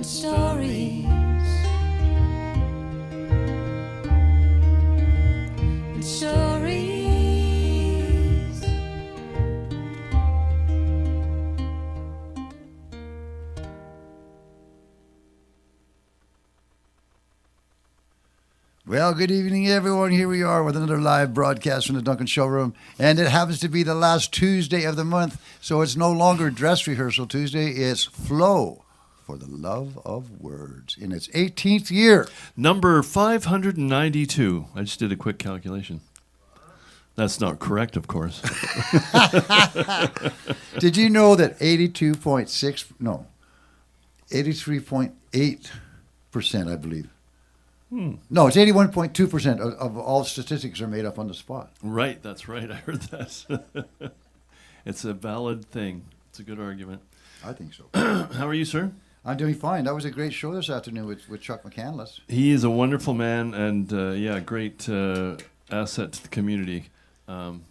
and stories and stories. Well, good evening, everyone. Here we are with another live broadcast from the Duncan Showroom. And it happens to be the last Tuesday of the month, so it's no longer Dress Rehearsal Tuesday. It's Flow for the Love of Words in its 18th year. Number 592. I just did a quick calculation. That's not correct, of course. Did you know that 83.8%, I believe. No, it's 81.2% of all statistics are made up on the spot. Right, that's right. I heard that. It's a valid thing. It's a good argument. I think so. How are you, sir? I'm doing fine. That was a great show this afternoon with Chuck McCandless. He is a wonderful man and, great asset to the community. And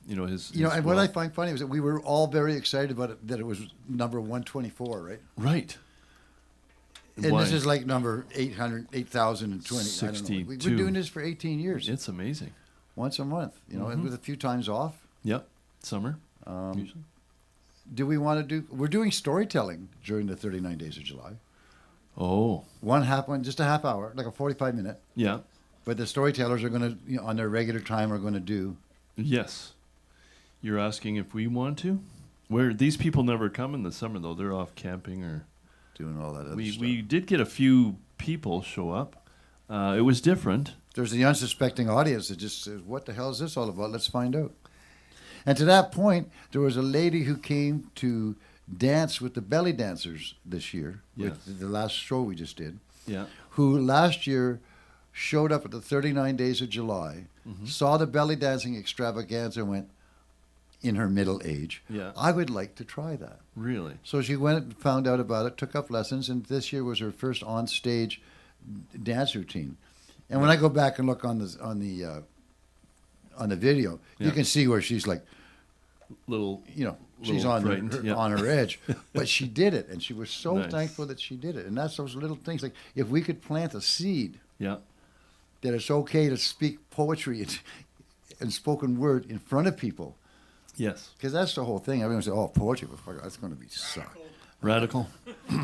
what I find funny was that we were all very excited about it, that it was number 124, right? Right. And Why? this is like number 8,020. 62. We've been doing this for 18 years. It's amazing. Once a month, and with a few times off. Yep. Summer. Usually. Do we want to do? We're doing storytelling during the 39 days of July. Oh. Just a half hour, like a 45-minute. Yeah. But the storytellers are going to, on their regular time, are going to do. Yes. You're asking if we want to? Where these people never come in the summer, though. They're off camping or doing all that other stuff. We did get a few people show up. It was different. There's the unsuspecting audience that just says, what the hell is this all about? Let's find out. And to that point, there was a lady who came to dance with the belly dancers this year, with the last show we just did, who last year showed up at the 39 Days of July, saw the belly dancing extravaganza and went, in her middle age, I would like to try that. Really? So she went and found out about it, took up lessons, and this year was her first on-stage dance routine. And when I go back and look on the video, you can see where she's like, she's on her edge. But she did it, and she was so thankful that she did it. And that's those little things, like if we could plant a seed that it's okay to speak poetry and spoken word in front of people. Yes. Because that's the whole thing. Everyone says, poetry, that's going to be suck. Radical?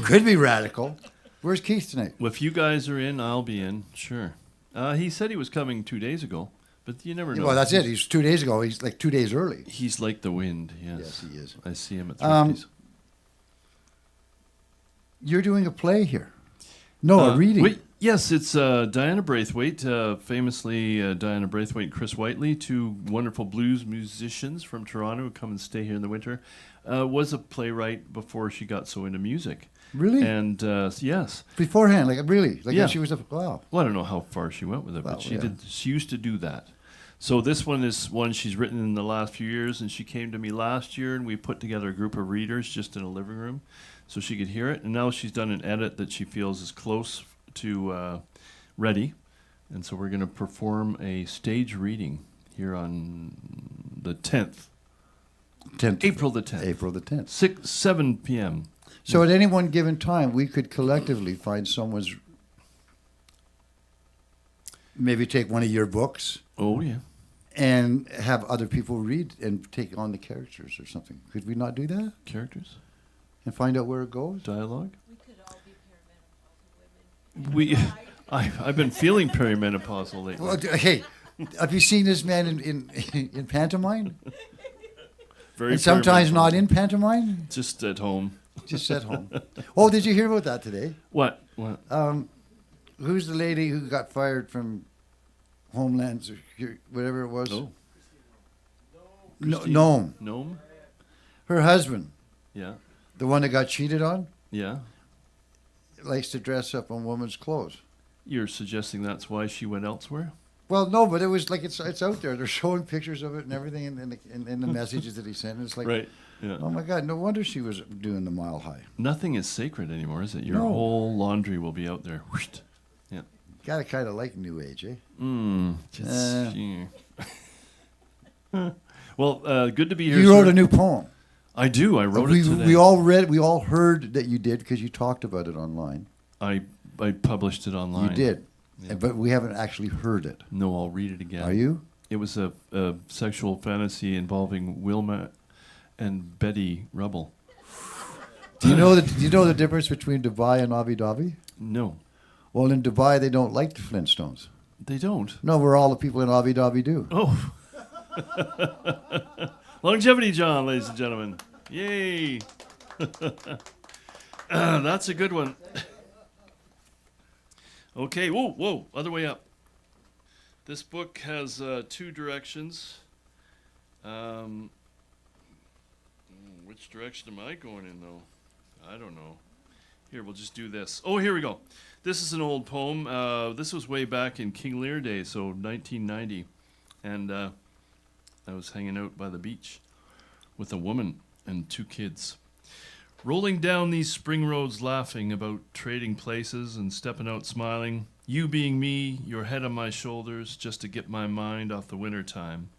Could be radical. Where's Keith tonight? Well, if you guys are in, I'll be in, sure. He said he was coming 2 days ago, but you never know. Well, that's it. He's 2 days ago. He's like 2 days early. He's like the wind, yes. Yes, he is. I see him at Thrifties. You're doing a play here. No, a reading. Yes, it's Diana Braithwaite, famously Diana Braithwaite and Chris Whiteley, two wonderful blues musicians from Toronto who come and stay here in the winter, was a playwright before she got so into music. Really? And yes. Beforehand, she was wow. Well, I don't know how far she went with it, but she did. She used to do that. So this one is one she's written in the last few years, and she came to me last year, and we put together a group of readers just in a living room so she could hear it. And now she's done an edit that she feels is close to ready, and so we're going to perform a stage reading here on the 10th. April the 10th. April the 10th. 7 p.m. So at any one given time, we could collectively find someone's, maybe take one of your books. Oh, yeah. And have other people read and take on the characters or something. Could we not do that? Characters? And find out where it goes? Dialogue? We could all be perimenopausal women. I've been feeling perimenopausal lately. Well, hey, have you seen this man in pantomime? Very and sometimes not in pantomime? Just at home. Just at home. Oh, did you hear about that today? What? Who's the lady who got fired from Homeland, whatever it was? Oh. Nome. Nome? Her husband. Yeah. The one that got cheated on? Yeah. Likes to dress up in women's clothes. You're suggesting that's why she went elsewhere? Well, no, but it was like it's out there. They're showing pictures of it and everything in the messages that he sent. It's like, right. Yeah. Oh my God! No wonder she was doing the mile high. Nothing is sacred anymore, is it? Your whole laundry will be out there. Whoosh. Yeah. Gotta kind of like New Age, eh? Well, good to be here. You wrote a new poem. I do. I wrote it today. We all heard that you did because you talked about it online. I published it online. You did, Yeah. but we haven't actually heard it. No, I'll read it again. Are you? It was a sexual fantasy involving Wilma and Betty Rubble. Do you know the difference between Dubai and Abu Dhabi? No, Well, in Dubai they don't like the Flintstones. they don't. No, where all the people in Abu Dhabi do. Oh. Longevity John, ladies and gentlemen. Yay. That's a good one. Okay, whoa, other way up. This book has 2 directions. Which direction am I going in, though? I don't know. Here, we'll just do this. Oh, here we go. This is an old poem. This was way back in King Lear days, so 1990. And I was hanging out by the beach with a woman and 2 kids. Rolling down these spring roads laughing about trading places and stepping out smiling. You being me, your head on my shoulders, just to get my mind off the winter time.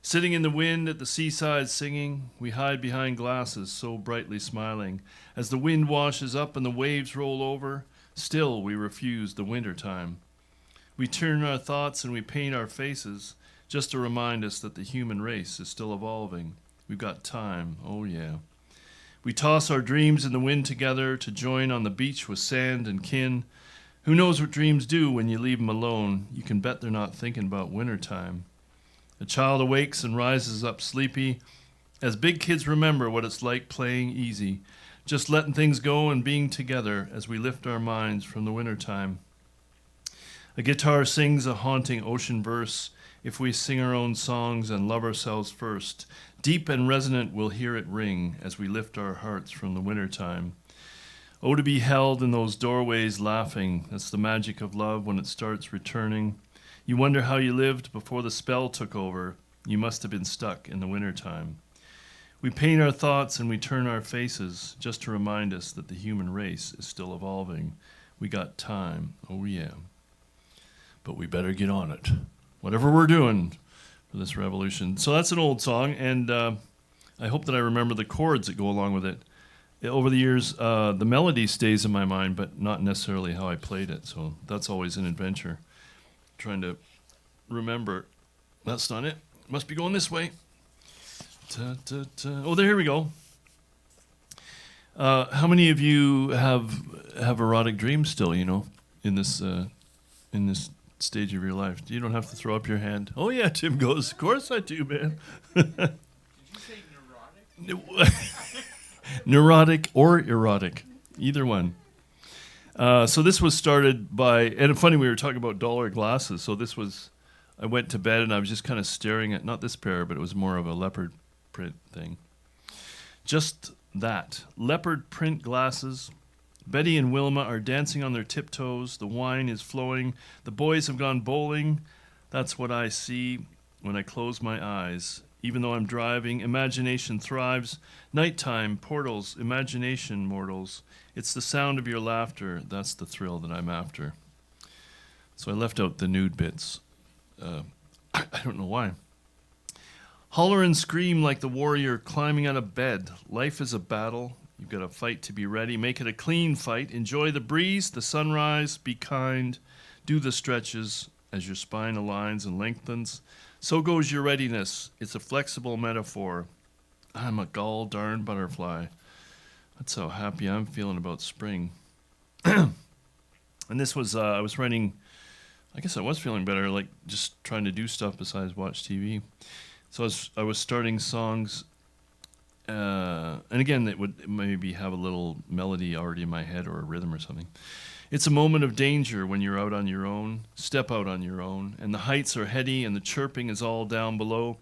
Sitting in the wind at the seaside singing, we hide behind glasses so brightly smiling. As the wind washes up and the waves roll over, still we refuse the winter time. We turn our thoughts and we paint our faces, just to remind us that the human race is still evolving. We've got time, oh yeah. We toss our dreams in the wind together to join on the beach with sand and kin. Who knows what dreams do when you leave them alone? You can bet they're not thinking about wintertime. The child awakes and rises up sleepy, as big kids remember what it's like playing easy, just letting things go and being together as we lift our minds from the wintertime. A guitar sings a haunting ocean verse. If we sing our own songs and love ourselves first, deep and resonant we'll hear it ring as we lift our hearts from the wintertime. Oh, to be held in those doorways laughing, that's the magic of love when it starts returning. You wonder how you lived before the spell took over. You must have been stuck in the wintertime. We paint our thoughts and we turn our faces just to remind us that the human race is still evolving. We got time, oh yeah. But we better get on it. Whatever we're doing for this revolution. So that's an old song, and I hope that I remember the chords that go along with it. Over the years, the melody stays in my mind, but not necessarily how I played it. So that's always an adventure, trying to remember. That's not it. Must be going this way. Ta, ta, ta. Oh, here we go. How many of you have erotic dreams still? You know, in this stage of your life. You don't have to throw up your hand. Oh yeah, Tim goes, of course I do, man. Did you say neurotic? Neurotic or erotic, either one. So this was started by, and funny, we were talking about dollar glasses. So this was, I went to bed and I was just kind of staring at, not this pair, but it was more of a leopard print thing. Just that, leopard print glasses. Betty and Wilma are dancing on their tiptoes. The wine is flowing. The boys have gone bowling. That's what I see when I close my eyes. Even though I'm driving, imagination thrives. Nighttime, portals, imagination, mortals. It's the sound of your laughter. That's the thrill that I'm after. So I left out the nude bits. I don't know why. Holler and scream like the warrior climbing out of bed. Life is a battle. You've got to fight to be ready. Make it a clean fight. Enjoy the breeze, the sunrise. Be kind. Do the stretches as your spine aligns and lengthens. So goes your readiness. It's a flexible metaphor. I'm a gall darn butterfly. That's how happy I'm feeling about spring. And this was, I was writing, I guess I was feeling better, like just trying to do stuff besides watch TV. So I was starting songs. And again, it would maybe have a little melody already in my head or a rhythm or something. It's a moment of danger when you're out on your own. Step out on your own. And the heights are heady and the chirping is all down below.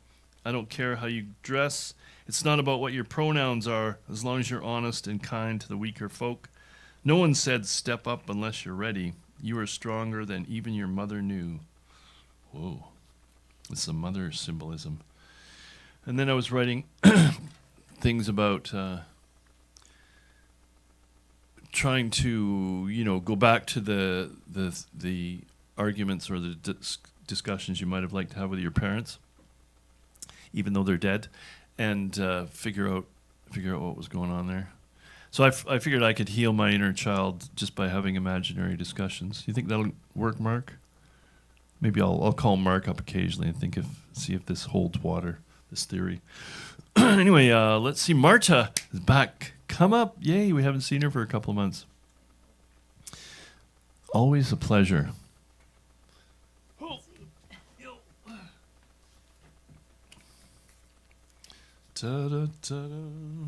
I don't care how you dress. It's not about what your pronouns are, as long as you're honest and kind to the weaker folk. No one said step up unless you're ready. You are stronger than even your mother knew. Whoa. It's a mother symbolism. And then I was writing things about trying to, go back to the arguments or the discussions you might have liked to have with your parents, even though they're dead, and figure out what was going on there. So I figured I could heal my inner child just by having imaginary discussions. You think that'll work, Mark? Maybe I'll call Mark up occasionally and see if this holds water, this theory. Anyway, let's see. Marta is back. Come up. Yay, we haven't seen her for a couple of months. Always a pleasure. Ta-da-ta-da.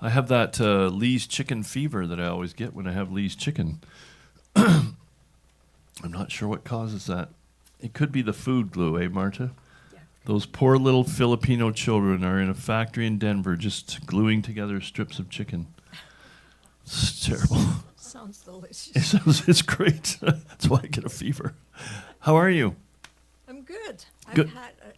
I have that Lee's chicken fever that I always get when I have Lee's chicken. I'm not sure what causes that. It could be the food glue, eh, Marta? Yeah. Those poor little Filipino children are in a factory in Denver just gluing together strips of chicken. It's terrible. Sounds delicious. It's great. That's why I get a fever. How are you? I'm good. Good. I've had a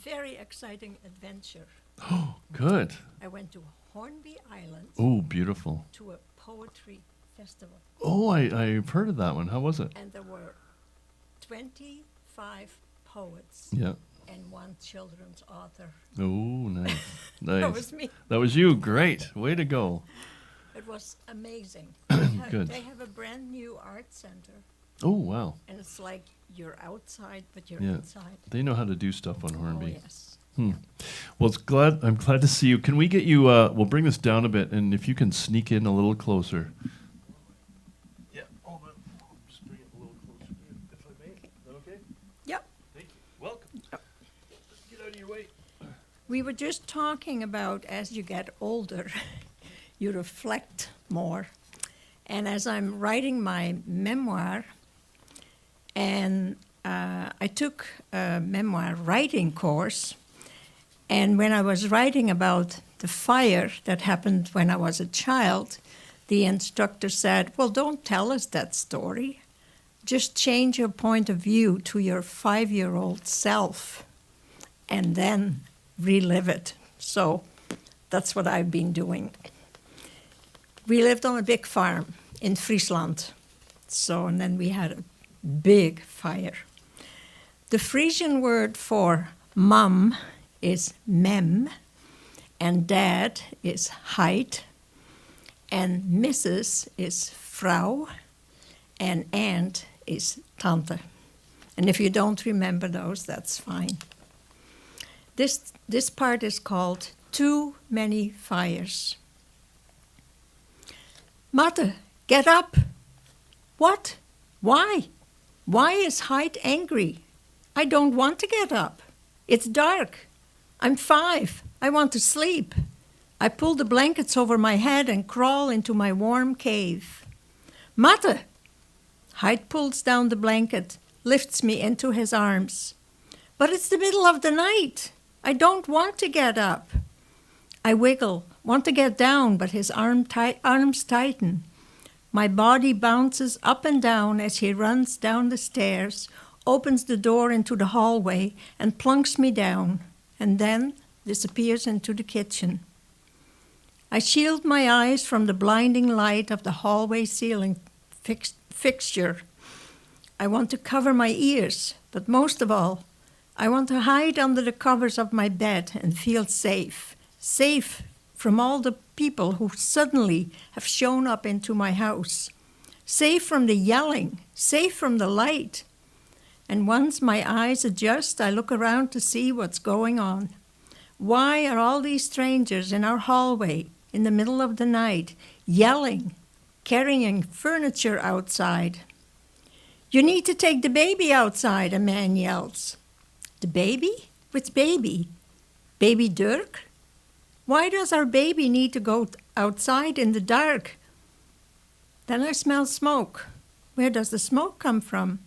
very exciting adventure. Oh, good. I went to Hornby Island Oh, beautiful. to a poetry festival, Oh, I've heard of that one. How was it? and there were 25 poets Yeah. and one children's author. Oh, nice. Nice. That was me. That was you. Great. Way to go. It was amazing. Good. They have a brand new art center, Oh, wow. and it's like you're outside, but you're Yeah. inside. They know how to do stuff on Oh, Hornby. yes. Well, I'm glad to see you. Can we get you? We'll bring this down a bit, and if you can sneak in a little closer. Yeah, hold on. Just bring it a little closer, if I may. Is that okay? Yep. Thank you. Welcome. Get out of your way. We were just talking about as you get older, you reflect more. And as I'm writing my memoir, and I took a memoir writing course, and when I was writing about the fire that happened when I was a child, the instructor said, well, don't tell us that story. Just change your point of view to your 5-year-old self and then relive it. So that's what I've been doing. We lived on a big farm in Friesland. And then we had a big fire. The Frisian word for mom is mem, and dad is heit, and Mrs. is vrouw, and aunt is tante. And if you don't remember those, that's fine. This part is called Too Many Fires. Mother, get up. What? Why? Why is Heit angry? I don't want to get up. It's dark. I'm 5. I want to sleep. I pull the blankets over my head and crawl into my warm cave. Mother! Heit pulls down the blanket, lifts me into his arms. But it's the middle of the night. I don't want to get up. I wiggle, want to get down, but his arms tighten. My body bounces up and down as he runs down the stairs, opens the door into the hallway, and plunks me down, and then disappears into the kitchen. I shield my eyes from the blinding light of the hallway ceiling fixture. I want to cover my ears, but most of all, I want to hide under the covers of my bed and feel safe. Safe from all the people who suddenly have shown up into my house. Safe from the yelling, safe from the light. And once my eyes adjust, I look around to see what's going on. Why are all these strangers in our hallway in the middle of the night yelling, carrying furniture outside? You need to take the baby outside, a man yells. The baby? Which baby? Baby Dirk? Why does our baby need to go outside in the dark? Then I smell smoke. Where does the smoke come from?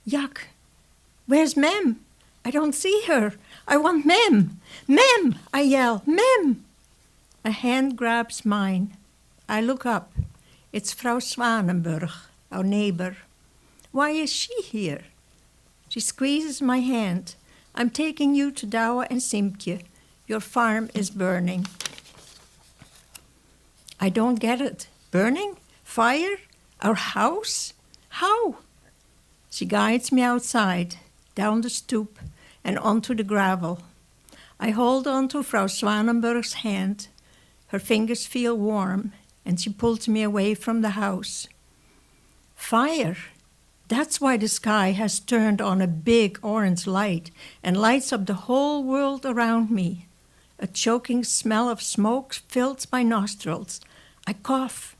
Yuck. Where's Mem? I don't see her. I want Mem. Mem, I yell. Mem. A hand grabs mine. I look up. It's Frau Swanenburg, our neighbor. Why is she here? She squeezes my hand. I'm taking you to Douwe and Simpje. Your farm is burning. I don't get it. Burning? Fire? Our house? How? She guides me outside, down the stoop, and onto the gravel. I hold on to Frau Swanenburg's hand. Her fingers feel warm, and she pulls me away from the house. Fire. That's why the sky has turned on a big orange light and lights up the whole world around me. A choking smell of smoke fills my nostrils. I cough.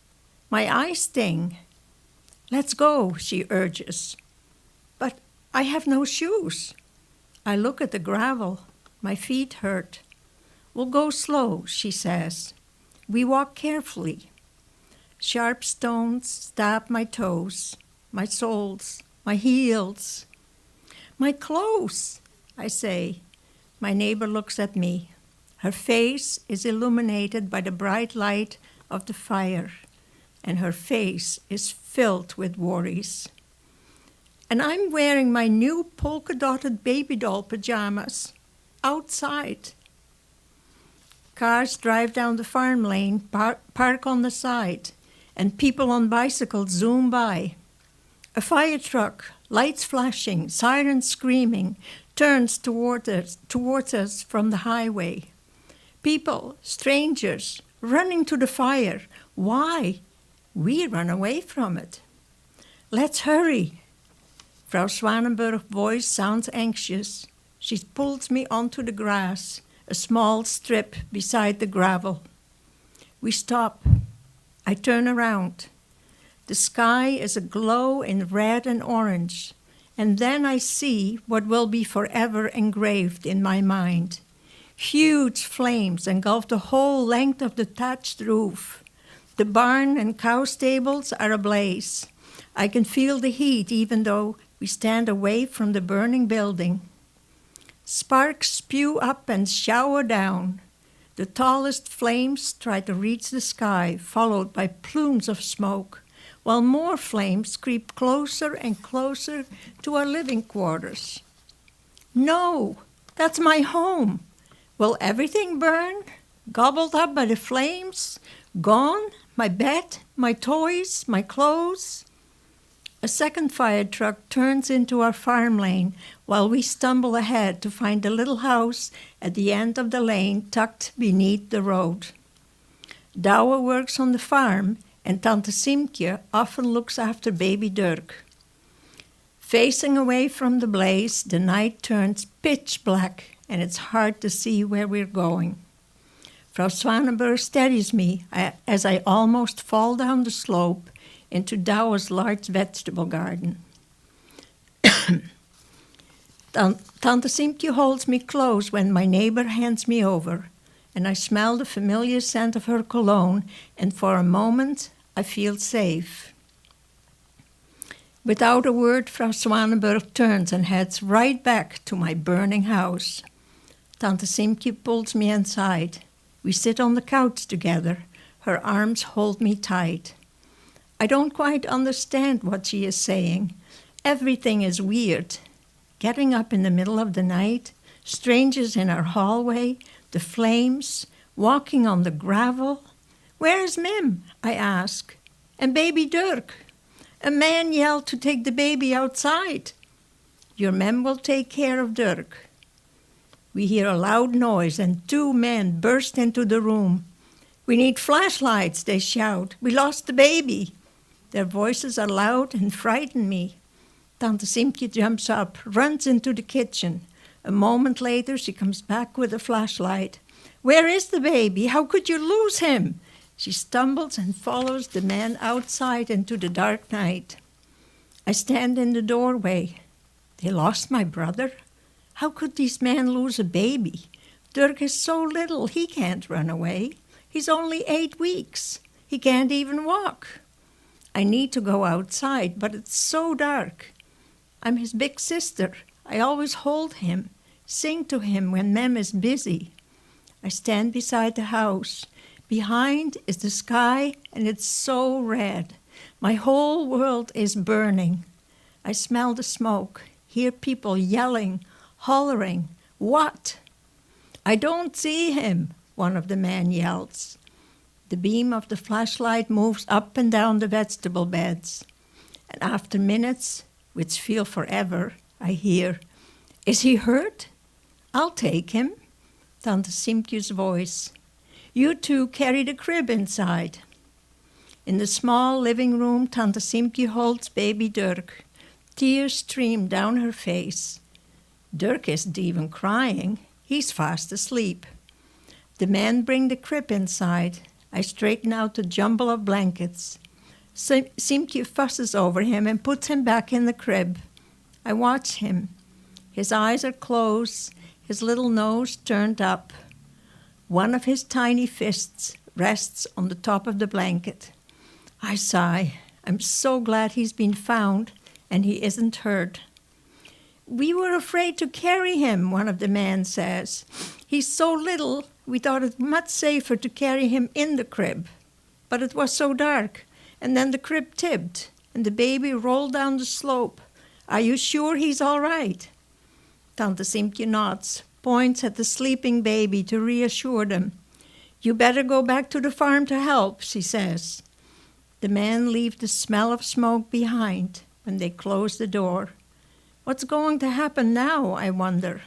My eyes sting. Let's go, she urges. But I have no shoes. I look at the gravel. My feet hurt. We'll go slow, she says. We walk carefully. Sharp stones stab my toes, my soles, my heels. My clothes, I say. My neighbor looks at me. Her face is illuminated by the bright light of the fire, and her face is filled with worries. And I'm wearing my new polka-dotted baby doll pajamas outside. Cars drive down the farm lane, park on the side, and people on bicycles zoom by. A fire truck, lights flashing, sirens screaming, turns toward us from the highway. People, strangers, running to the fire. Why? We run away from it. Let's hurry. Frau Swanenberg's voice sounds anxious. She pulls me onto the grass, a small strip beside the gravel. We stop. I turn around. The sky is aglow in red and orange, and then I see what will be forever engraved in my mind. Huge flames engulf the whole length of the thatched roof. The barn and cow stables are ablaze. I can feel the heat even though we stand away from the burning building. Sparks spew up and shower down. The tallest flames try to reach the sky, followed by plumes of smoke, while more flames creep closer and closer to our living quarters. No, that's my home. Will everything burn? Gobbled up by the flames? Gone? My bed, my toys, my clothes? A second fire truck turns into our farm lane while we stumble ahead to find the little house at the end of the lane tucked beneath the road. Douwe works on the farm and Tante Siemke often looks after baby Dirk. Facing away from the blaze, the night turns pitch black and it's hard to see where we're going. Frau Swanenberg steadies me as I almost fall down the slope into Douwe's large vegetable garden. Tante Siemke holds me close when my neighbor hands me over, and I smell the familiar scent of her cologne, and for a moment I feel safe. Without a word, Frau Swanenberg turns and heads right back to my burning house. Tante Siemke pulls me inside. We sit on the couch together. Her arms hold me tight. I don't quite understand what she is saying. Everything is weird. Getting up in the middle of the night, strangers in our hallway, the flames, walking on the gravel. Where is Mim? I ask. And baby Dirk? A man yelled to take the baby outside. Your Mem will take care of Dirk. We hear a loud noise and two men burst into the room. We need flashlights, they shout. We lost the baby. Their voices are loud and frighten me. Tante Siemke jumps up, runs into the kitchen. A moment later, she comes back with a flashlight. Where is the baby? How could you lose him? She stumbles and follows the man outside into the dark night. I stand in the doorway. They lost my brother? How could these men lose a baby? Dirk is so little, he can't run away. He's only 8 weeks. He can't even walk. I need to go outside, but it's so dark. I'm his big sister. I always hold him, sing to him when Mem is busy. I stand beside the house. Behind is the sky, and it's so red. My whole world is burning. I smell the smoke, hear people yelling, hollering. What? I don't see him, one of the men yells. The beam of the flashlight moves up and down the vegetable beds. And after minutes, which feel forever, I hear, is he hurt? I'll take him. Tante Siemke's voice. You two carry the crib inside. In the small living room, Tante Simpje holds baby Dirk. Tears stream down her face. Dirk isn't even crying. He's fast asleep. The men bring the crib inside. I straighten out the jumble of blankets. Simpje fusses over him and puts him back in the crib. I watch him. His eyes are closed, his little nose turned up. One of his tiny fists rests on the top of the blanket. I sigh. I'm so glad he's been found and he isn't hurt. We were afraid to carry him, one of the men says. He's so little, we thought it much safer to carry him in the crib. But it was so dark, and then the crib tipped, and the baby rolled down the slope. Are you sure he's all right? Tante Simpje nods, points at the sleeping baby to reassure them. You better go back to the farm to help, she says. The men leave the smell of smoke behind when they close the door. What's going to happen now, I wonder?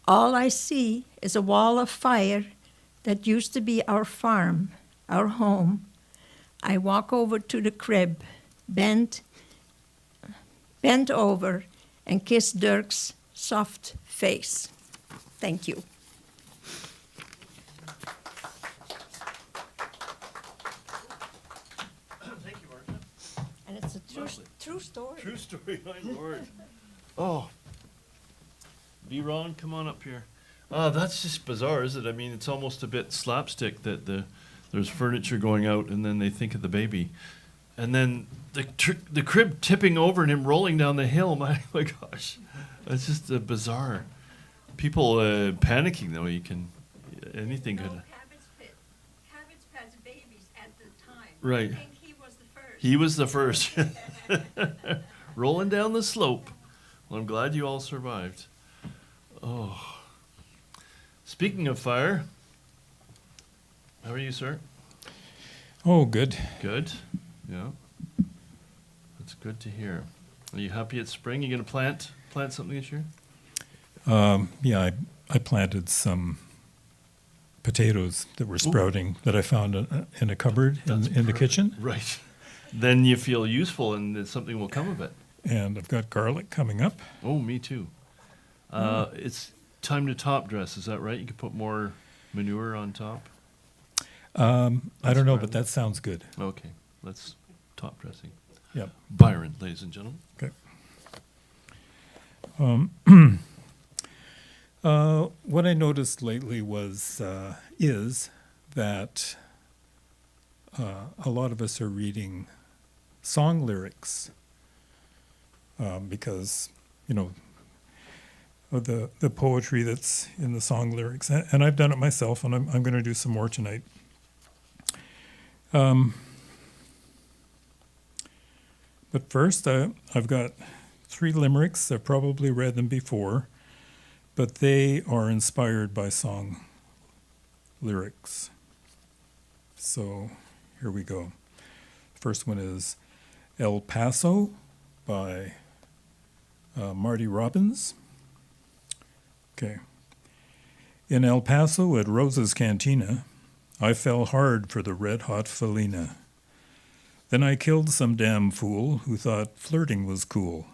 All I see is a wall of fire that used to be our farm, our home. I walk over to the crib, bent over, and kiss Dirk's soft face. Thank you. Thank you, Martha. And it's a true story. True story, my lord. Oh. V-Ron, come on up here. That's just bizarre, isn't it? I mean, it's almost a bit slapstick that there's furniture going out and then they think of the baby. And then the crib tipping over and him rolling down the hill. My gosh. It's just bizarre. People panicking, though. Anything could. Cabbage Patch babies at the time. Right. I think he was the first. He was the first. Rolling down the slope. Well, I'm glad you all survived. Oh. Speaking of fire, how are you, sir? Oh, good. Good. Yeah. That's good to hear. Are you happy it's spring? You going to plant something this year? Yeah, I planted some potatoes that were sprouting that I found in a cupboard in the kitchen. Right. Then you feel useful and that something will come of it. And I've got garlic coming up. Oh, me too. It's time to top dress. Is that right? You could put more manure on top? I don't know, but that sounds good. Okay. Let's top dressing. Yep. Byron, ladies and gentlemen. Okay. What I noticed lately is that a lot of us are reading song lyrics because, of the poetry that's in the song lyrics. And I've done it myself, and I'm going to do some more tonight. But first, I've got 3 limericks. I've probably read them before, but they are inspired by song lyrics. So here we go. First one is El Paso by Marty Robbins. Okay. In El Paso at Rosa's Cantina, I fell hard for the red-hot Felina. Then I killed some damn fool who thought flirting was cool.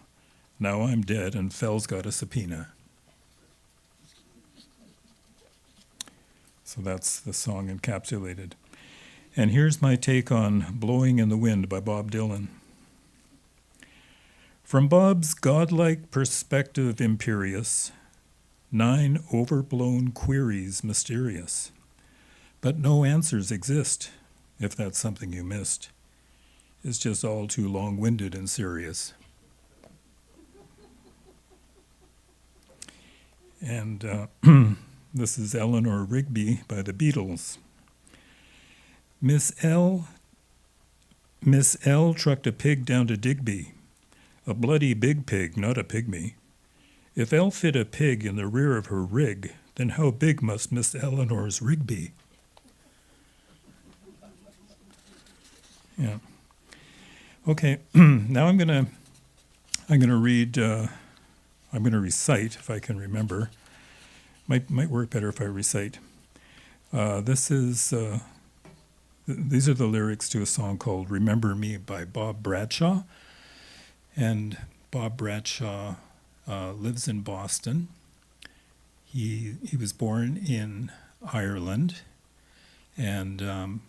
Now I'm dead and Fell's got a subpoena. So that's the song encapsulated. And here's my take on Blowing in the Wind by Bob Dylan. From Bob's godlike perspective imperious, 9 overblown queries mysterious. But no answers exist, if that's something you missed. It's just all too long-winded and serious. And this is Eleanor Rigby by the Beatles. Miss L trucked a pig down to Digby, a bloody big pig, not a pygmy. If L fit a pig in the rear of her rig, then how big must Miss Eleanor's rig be? Yeah. Okay. Now I'm gonna read. I'm gonna recite if I can remember. Might work better if I recite. This is These are the lyrics to a song called Remember Me by Bob Bradshaw. And Bob Bradshaw lives in Boston. He was born in Ireland, and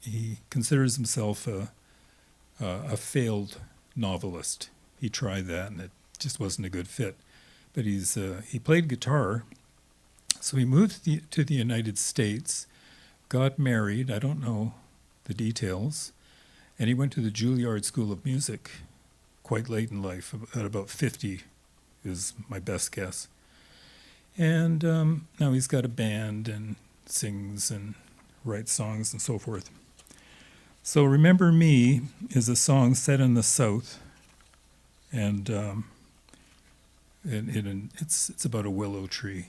he considers himself a failed novelist. He tried that, and it just wasn't a good fit. But he played guitar, so he moved to the United States, got married. I don't know the details, and he went to the Juilliard School of Music quite late in life, at about 50 is my best guess. And now he's got a band and sings and writes songs and so forth. So Remember Me is a song set in the South, and it's about a willow tree.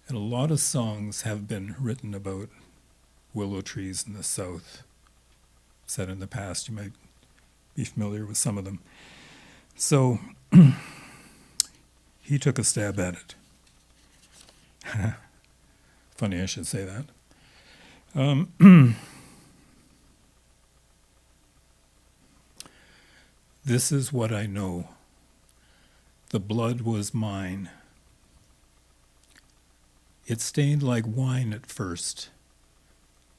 And a lot of songs have been written about willow trees in the South, set in the past. You might be familiar with some of them. So he took a stab at it. Funny I should say that. This is what I know. The blood was mine. It stained like wine at first,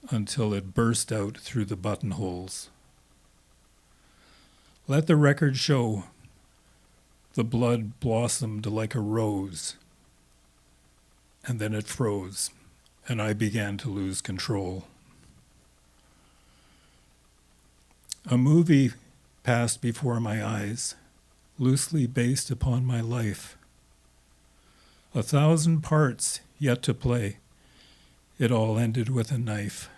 until it burst out through the buttonholes. Let the record show the blood blossomed like a rose, and then it froze, and I began to lose control. A movie passed before my eyes, loosely based upon my life. 1,000 parts yet to play. It all ended with a knife.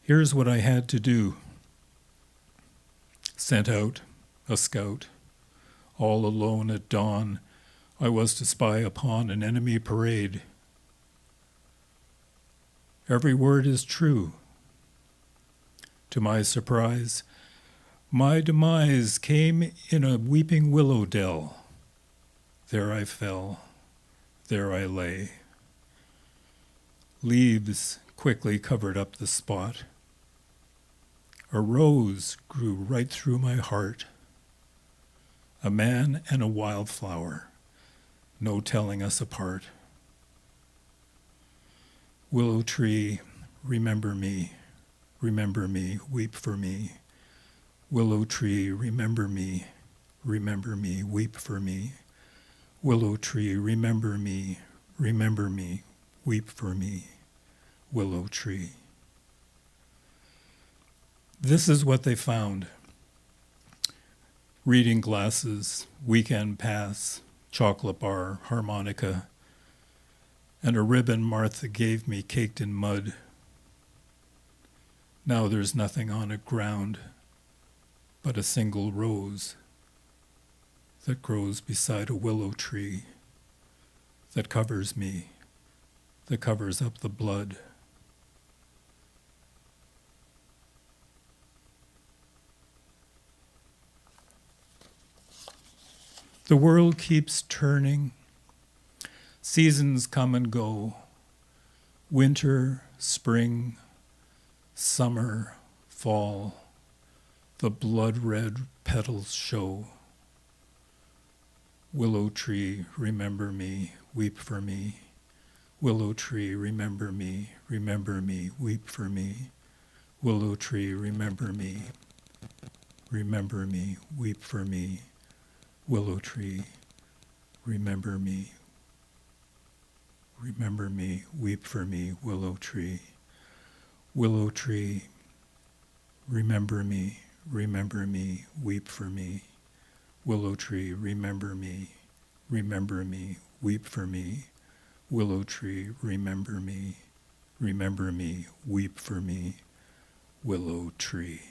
Here's what I had to do. Sent out, a scout. All alone at dawn, I was to spy upon an enemy parade. Every word is true. To my surprise, my demise came in a weeping willow dell. There I fell, there I lay. Leaves quickly covered up the spot. A rose grew right through my heart. A man and a wildflower, no telling us apart. Willow tree, remember me, weep for me. Willow tree, remember me, weep for me. Willow tree, remember me, weep for me. Willow tree. This is what they found. Reading glasses, weekend pass, chocolate bar, harmonica, and a ribbon Martha gave me caked in mud. Now there's nothing on it ground but a single rose that grows beside a willow tree that covers me, that covers up the blood. The world keeps turning. Seasons come and go. Winter, spring, summer, fall. The blood-red petals show. Willow tree, remember me, weep for me. Willow tree, remember me, weep for me. Willow tree, remember me, weep for me. Willow tree, remember me, weep for me. Willow tree, remember me, weep for me. Willow tree, remember me, weep for me. Willow tree, remember me, weep for me. Willow tree.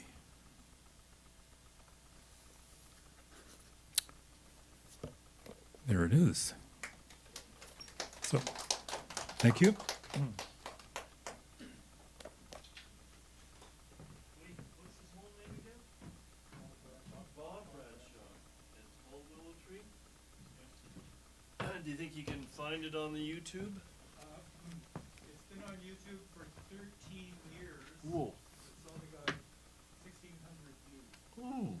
There it is. So, thank you. What's his whole name again? Bob Bradshaw. It's called Willow Tree? Do you think you can find it on the YouTube? It's been on YouTube. YouTube for 13 years. Whoa. It's only got 1,600 views. Ooh.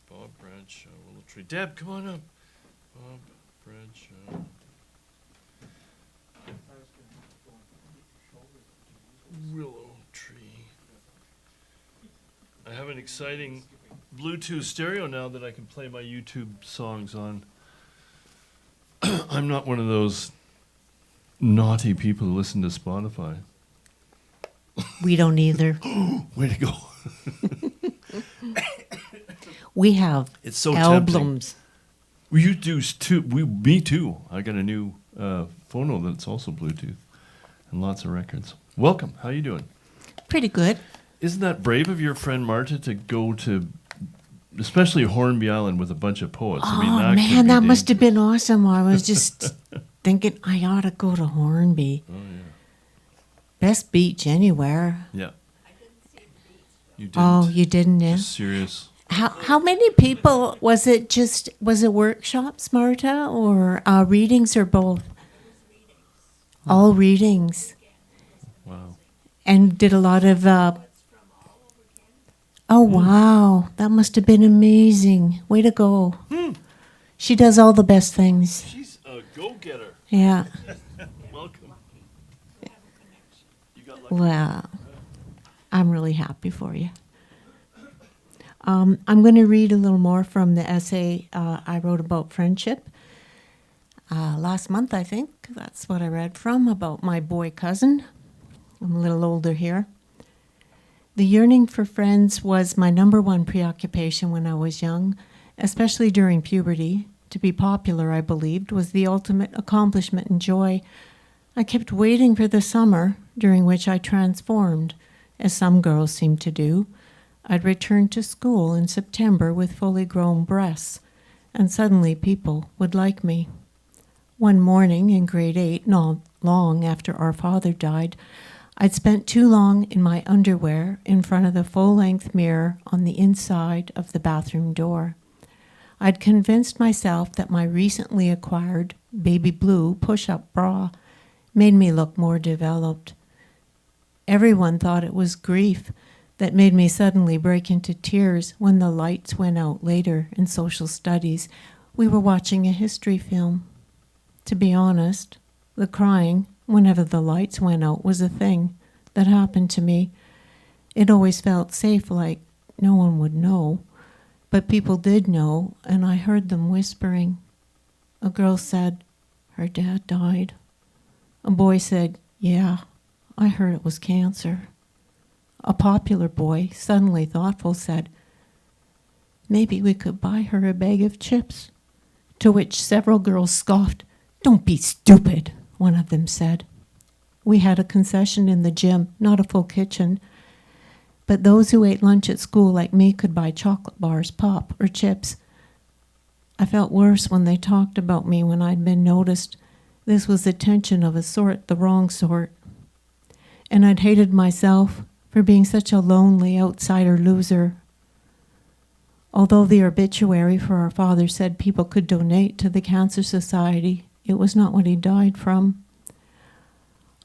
Bob Bradshaw, Willow Tree. Deb, come on up. Bob Bradshaw. Willow Tree. I have an exciting Bluetooth stereo now that I can play my YouTube songs on. I'm not one of those naughty people who listen to Spotify. We don't either. Way to go. We have It's so tempting. albums. We do too. Me too. I got a new phono that's also Bluetooth, and lots of records. Welcome. How you doing? Pretty good. Isn't that brave of your friend Marta to go to, especially Hornby Island with a bunch of poets? Oh, could man, be that must have dangerous. been awesome. I was just thinking I ought to go to Hornby. Oh yeah. Best beach anywhere. Yeah. You didn't. Oh, you didn't, yeah? Just serious. How many people was it? Was it workshops, Marta, or readings, or both? All readings, Wow. and did a lot of. Oh wow, that must have been amazing! Way to go! She does all the best things. She's a go-getter. Yeah. Welcome. You got lucky. Well, I'm really happy for you. I'm going to read a little more from the essay I wrote about friendship. Last month, I think, that's what I read from, about my boy cousin. I'm a little older here. The yearning for friends was my number one preoccupation when I was young, especially during puberty. To be popular, I believed, was the ultimate accomplishment and joy. I kept waiting for the summer, during which I transformed, as some girls seem to do. I'd return to school in September with fully grown breasts, and suddenly people would like me. One morning in grade 8, not long after our father died, I'd spent too long in my underwear in front of the full-length mirror on the inside of the bathroom door. I'd convinced myself that my recently acquired baby blue push-up bra made me look more developed. Everyone thought it was grief that made me suddenly break into tears when the lights went out later in social studies. We were watching a history film. To be honest, the crying whenever the lights went out was a thing that happened to me. It always felt safe, like no one would know, but people did know, and I heard them whispering. A girl said, her dad died. A boy said, yeah, I heard it was cancer. A popular boy, suddenly thoughtful, said, maybe we could buy her a bag of chips. To which several girls scoffed. Don't be stupid, one of them said. We had a concession in the gym, not a full kitchen. But those who ate lunch at school like me could buy chocolate bars, pop, or chips. I felt worse when they talked about me when I'd been noticed. This was attention of a sort, the wrong sort. And I'd hated myself for being such a lonely outsider loser. Although the obituary for our father said people could donate to the Cancer Society, it was not what he died from.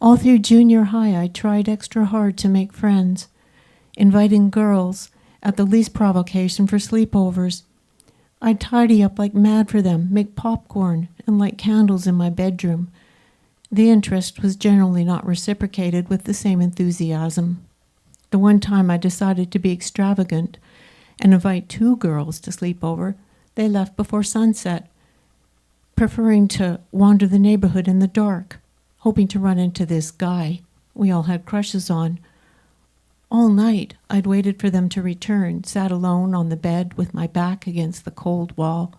All through junior high, I tried extra hard to make friends, inviting girls at the least provocation for sleepovers. I'd tidy up like mad for them, make popcorn, and light candles in my bedroom. The interest was generally not reciprocated with the same enthusiasm. The one time I decided to be extravagant and invite 2 girls to sleep over, they left before sunset, preferring to wander the neighborhood in the dark, hoping to run into this guy we all had crushes on. All night, I'd waited for them to return, sat alone on the bed with my back against the cold wall,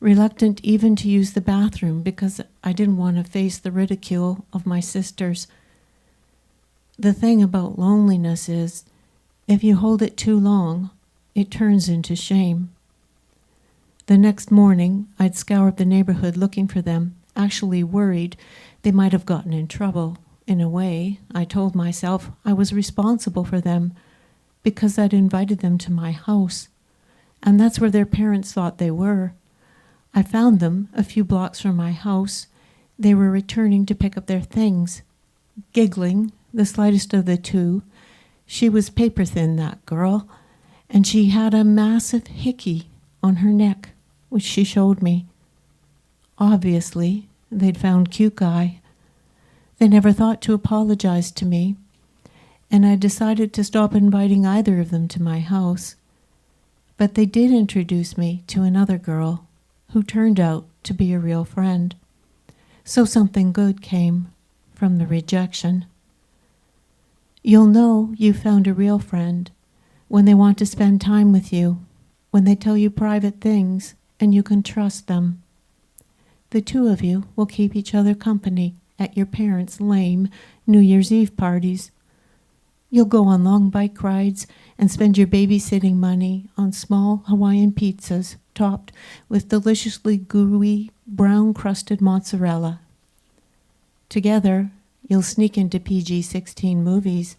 reluctant even to use the bathroom because I didn't want to face the ridicule of my sisters. The thing about loneliness is, if you hold it too long, it turns into shame. The next morning, I'd scoured the neighborhood looking for them, actually worried they might have gotten in trouble. In a way, I told myself I was responsible for them because I'd invited them to my house, and that's where their parents thought they were. I found them a few blocks from my house. They were returning to pick up their things. giggling, the slightest of the two. She was paper thin, that girl, and she had a massive hickey on her neck, which she showed me. Obviously, they'd found cute guy. They never thought to apologize to me, and I decided to stop inviting either of them to my house. But they did introduce me to another girl who turned out to be a real friend. So something good came from the rejection. You'll know you found a real friend when they want to spend time with you, when they tell you private things and you can trust them. The two of you will keep each other company at your parents' lame New Year's Eve parties. You'll go on long bike rides and spend your babysitting money on small Hawaiian pizzas topped with deliciously gooey, brown-crusted mozzarella. Together, you'll sneak into PG-16 movies,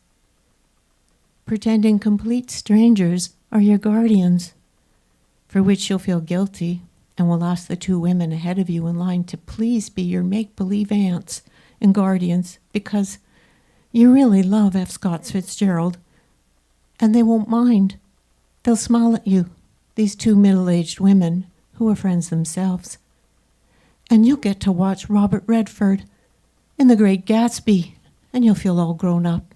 pretending complete strangers are your guardians, for which you'll feel guilty and will ask the two women ahead of you in line to please be your make-believe aunts and guardians because you really love F. Scott Fitzgerald, and they won't mind. They'll smile at you, these two middle-aged women who are friends themselves. And you'll get to watch Robert Redford in The Great Gatsby, and you'll feel all grown up.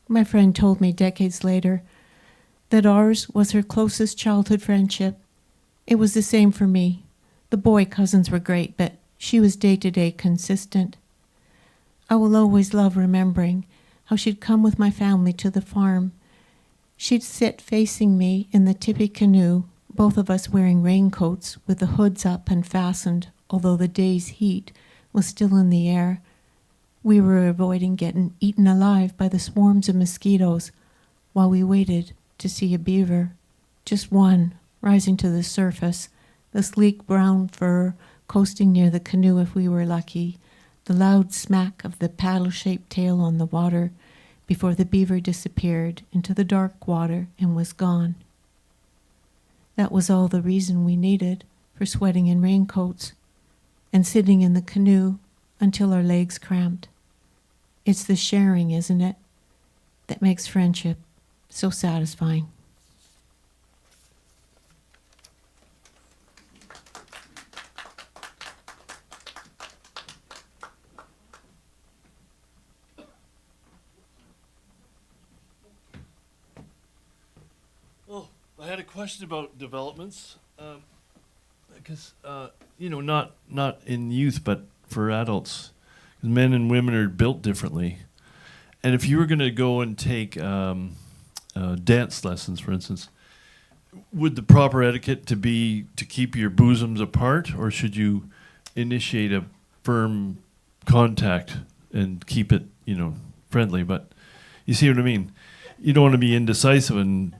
My friend told me decades later that ours was her closest childhood friendship. It was the same for me. The boy cousins were great, but she was day-to-day consistent. I will always love remembering how she'd come with my family to the farm. She'd sit facing me in the tippy canoe, both of us wearing raincoats with the hoods up and fastened, although the day's heat was still in the air. We were avoiding getting eaten alive by the swarms of mosquitoes while we waited to see a beaver, just one, rising to the surface, the sleek brown fur coasting near the canoe if we were lucky, the loud smack of the paddle-shaped tail on the water before the beaver disappeared into the dark water and was gone. That was all the reason we needed for sweating in raincoats and sitting in the canoe until our legs cramped. It's the sharing, isn't it, that makes friendship so satisfying. Well, I had a question about developments, because not in youth, but for adults. 'Cause men and women are built differently, and if you were going to go and take dance lessons, for instance, would the proper etiquette to be to keep your bosoms apart, or should you initiate a firm contact and keep it, friendly? But you see what I mean? You don't want to be indecisive and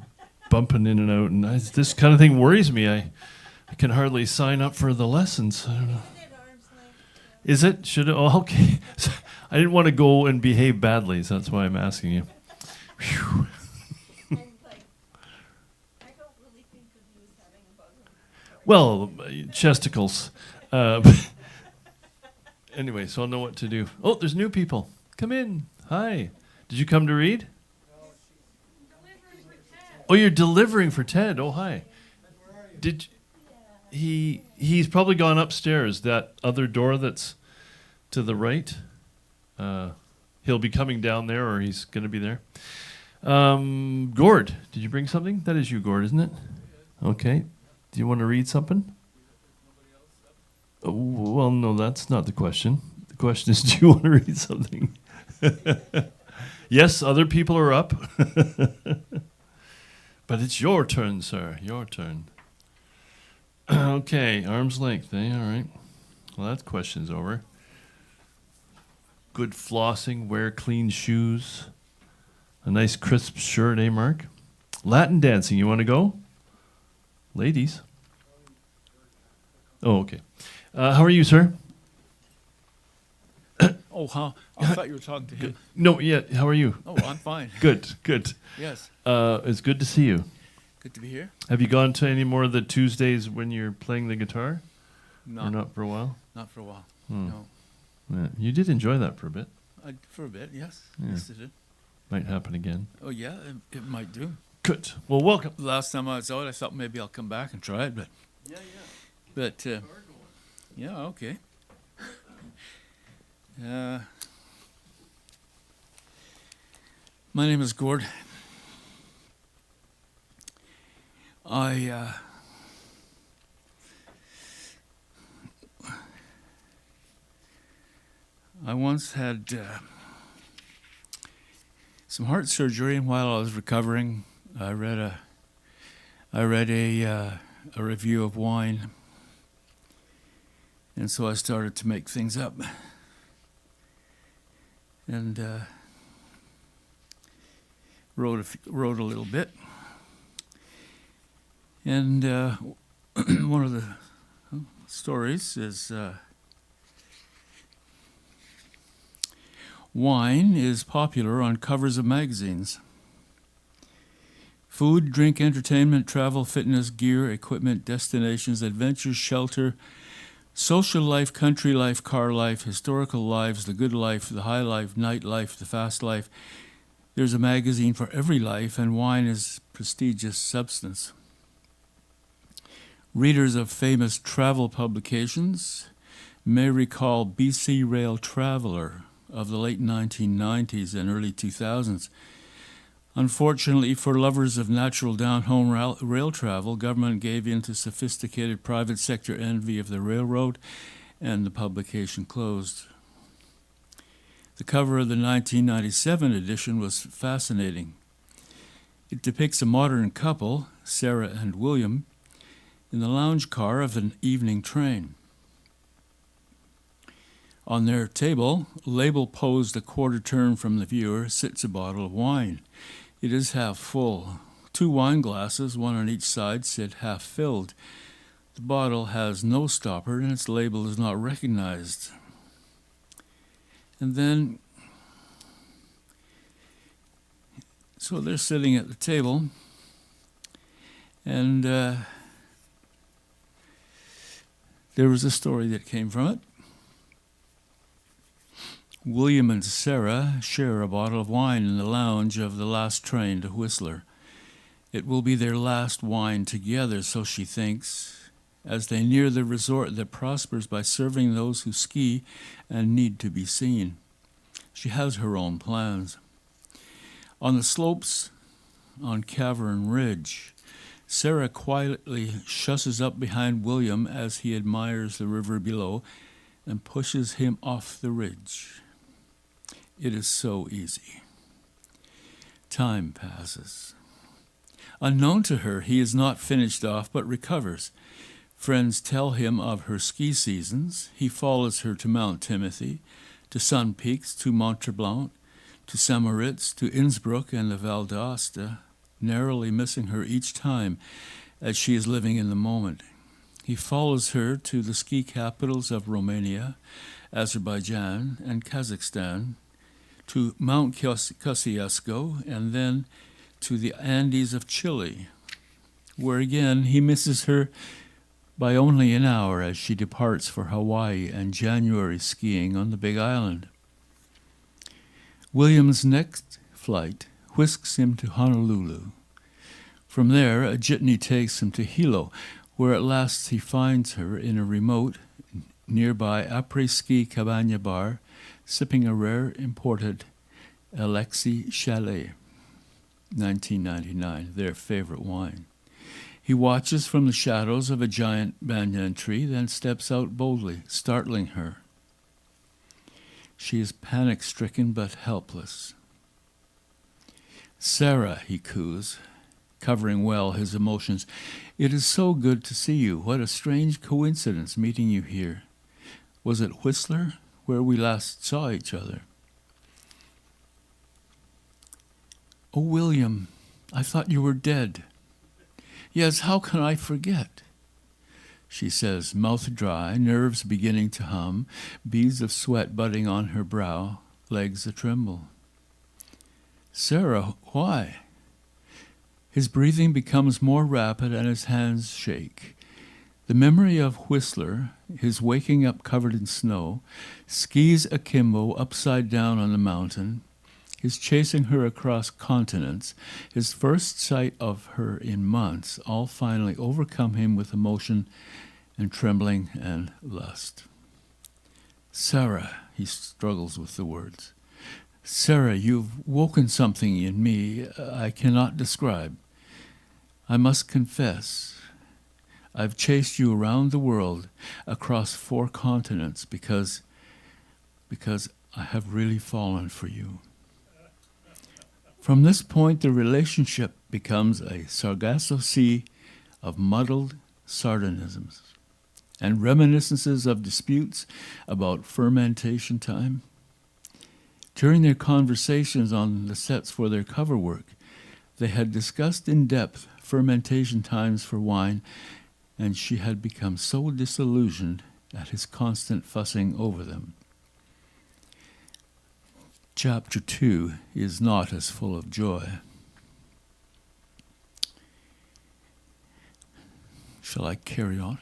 bumping in and out, and this kind of thing worries me. I can hardly sign up for the lessons. I don't know. Is it? Should it? Oh, okay. I didn't want to go and behave badly, so that's why I'm asking you. Whew. Well, chesticles. Anyway, so I'll know what to do. Oh, there's new people. Come in. Hi. Did you come to read? Oh, you're delivering for Ted. Oh, hi. Did he's probably gone upstairs. That other door that's to the right. He'll be coming down there, or he's going to be there. Gord, did you bring something? That is you, Gord, isn't it? Okay. Do you want to read something? Oh, well, no, that's not the question. The question is, do you want to read something? Yes, other people are up. But it's your turn, sir. Your turn. Okay, arm's length, eh? All right. Well, that question's over. Good flossing, wear clean shoes. A nice crisp shirt, eh, Mark? Latin dancing, you want to go? Ladies. Oh, okay. How are you, sir? Oh, huh. I thought you were talking to him. No, yeah, how are you? Oh, I'm fine. Good, good. Yes. It's good to see you. Good to be here. Have you gone to any more of the Tuesdays when you're playing the guitar? No, Or not for a while? not for a while. Hmm. No. Yeah, you did enjoy that for a bit. For a bit, yes. Yeah. Yes, it did. Might happen again. Oh, yeah, it might do. Good. Well, welcome. Last time I was out, I thought maybe I'll come back and try it, but yeah, okay. My name is Gord. I once had some heart surgery, and while I was recovering, I read a review of wine, and so I started to make things up, and wrote a little bit, and one of the stories is. Wine is popular on covers of magazines. Food, drink, entertainment, travel, fitness, gear, equipment, destinations, adventures, shelter, social life, country life, car life, historical lives, the good life, the high life, night life, the fast life. There's a magazine for every life, and wine is prestigious substance. Readers of famous travel publications may recall BC Rail Traveller of the late 1990s and early 2000s. Unfortunately for lovers of natural down-home rail travel, government gave in to sophisticated private sector envy of the railroad, and the publication closed. The cover of the 1997 edition was fascinating. It depicts a modern couple, Sarah and William, in the lounge car of an evening train. On their table, label posed a quarter turn from the viewer, sits a bottle of wine. It is half full. 2 wine glasses, one on each side, sit half filled. The bottle has no stopper and its label is not recognized. And then, so they're sitting at the table, and there was a story that came from it. William and Sarah share a bottle of wine in the lounge of the last train to Whistler. It will be their last wine together, so she thinks, as they near the resort that prospers by serving those who ski and need to be seen. She has her own plans. On the slopes on Cavern Ridge, Sarah quietly shusses up behind William as he admires the river below and pushes him off the ridge. It is so easy. Time passes. Unknown to her, he is not finished off, but recovers. Friends tell him of her ski seasons. He follows her to Mount Timothy, to Sun Peaks, to Mont Tremblant, to St. to Innsbruck and the Val d'Aosta, narrowly missing her each time as she is living in the moment. He follows her to the ski capitals of Romania, Azerbaijan, and Kazakhstan, to Mount Kosciuszko, and then to the Andes of Chile, where again he misses her by only an hour as she departs for Hawaii and January skiing on the Big Island. William's next flight whisks him to Honolulu. From there, a jitney takes him to Hilo, where at last he finds her in a remote, nearby après-ski cabana bar, sipping a rare imported Alexis Chalet, 1999, their favorite wine. He watches from the shadows of a giant banyan tree, then steps out boldly, startling her. She is panic-stricken but helpless. "Sarah," he coos, covering well his emotions, "it is so good to see you. What a strange coincidence meeting you here. Was it Whistler, where we last saw each other?" "Oh, William, I thought you were dead." "Yes, how can I forget?" she says, mouth dry, nerves beginning to hum, beads of sweat budding on her brow, legs a-tremble. "Sarah, why?" His breathing becomes more rapid and his hands shake. The memory of Whistler, his waking up covered in snow, skis akimbo upside down on the mountain, his chasing her across continents, his first sight of her in months, all finally overcome him with emotion and trembling and lust. Sarah, he struggles with the words. Sarah, you've woken something in me I cannot describe. I must confess, I've chased you around the world, across 4 continents, because I have really fallen for you. From this point, the relationship becomes a Sargasso Sea of muddled sardonisms and reminiscences of disputes about fermentation time. During their conversations on the sets for their cover work, they had discussed in depth fermentation times for wine, and she had become so disillusioned at his constant fussing over them. Chapter 2 is not as full of joy. Shall I carry on?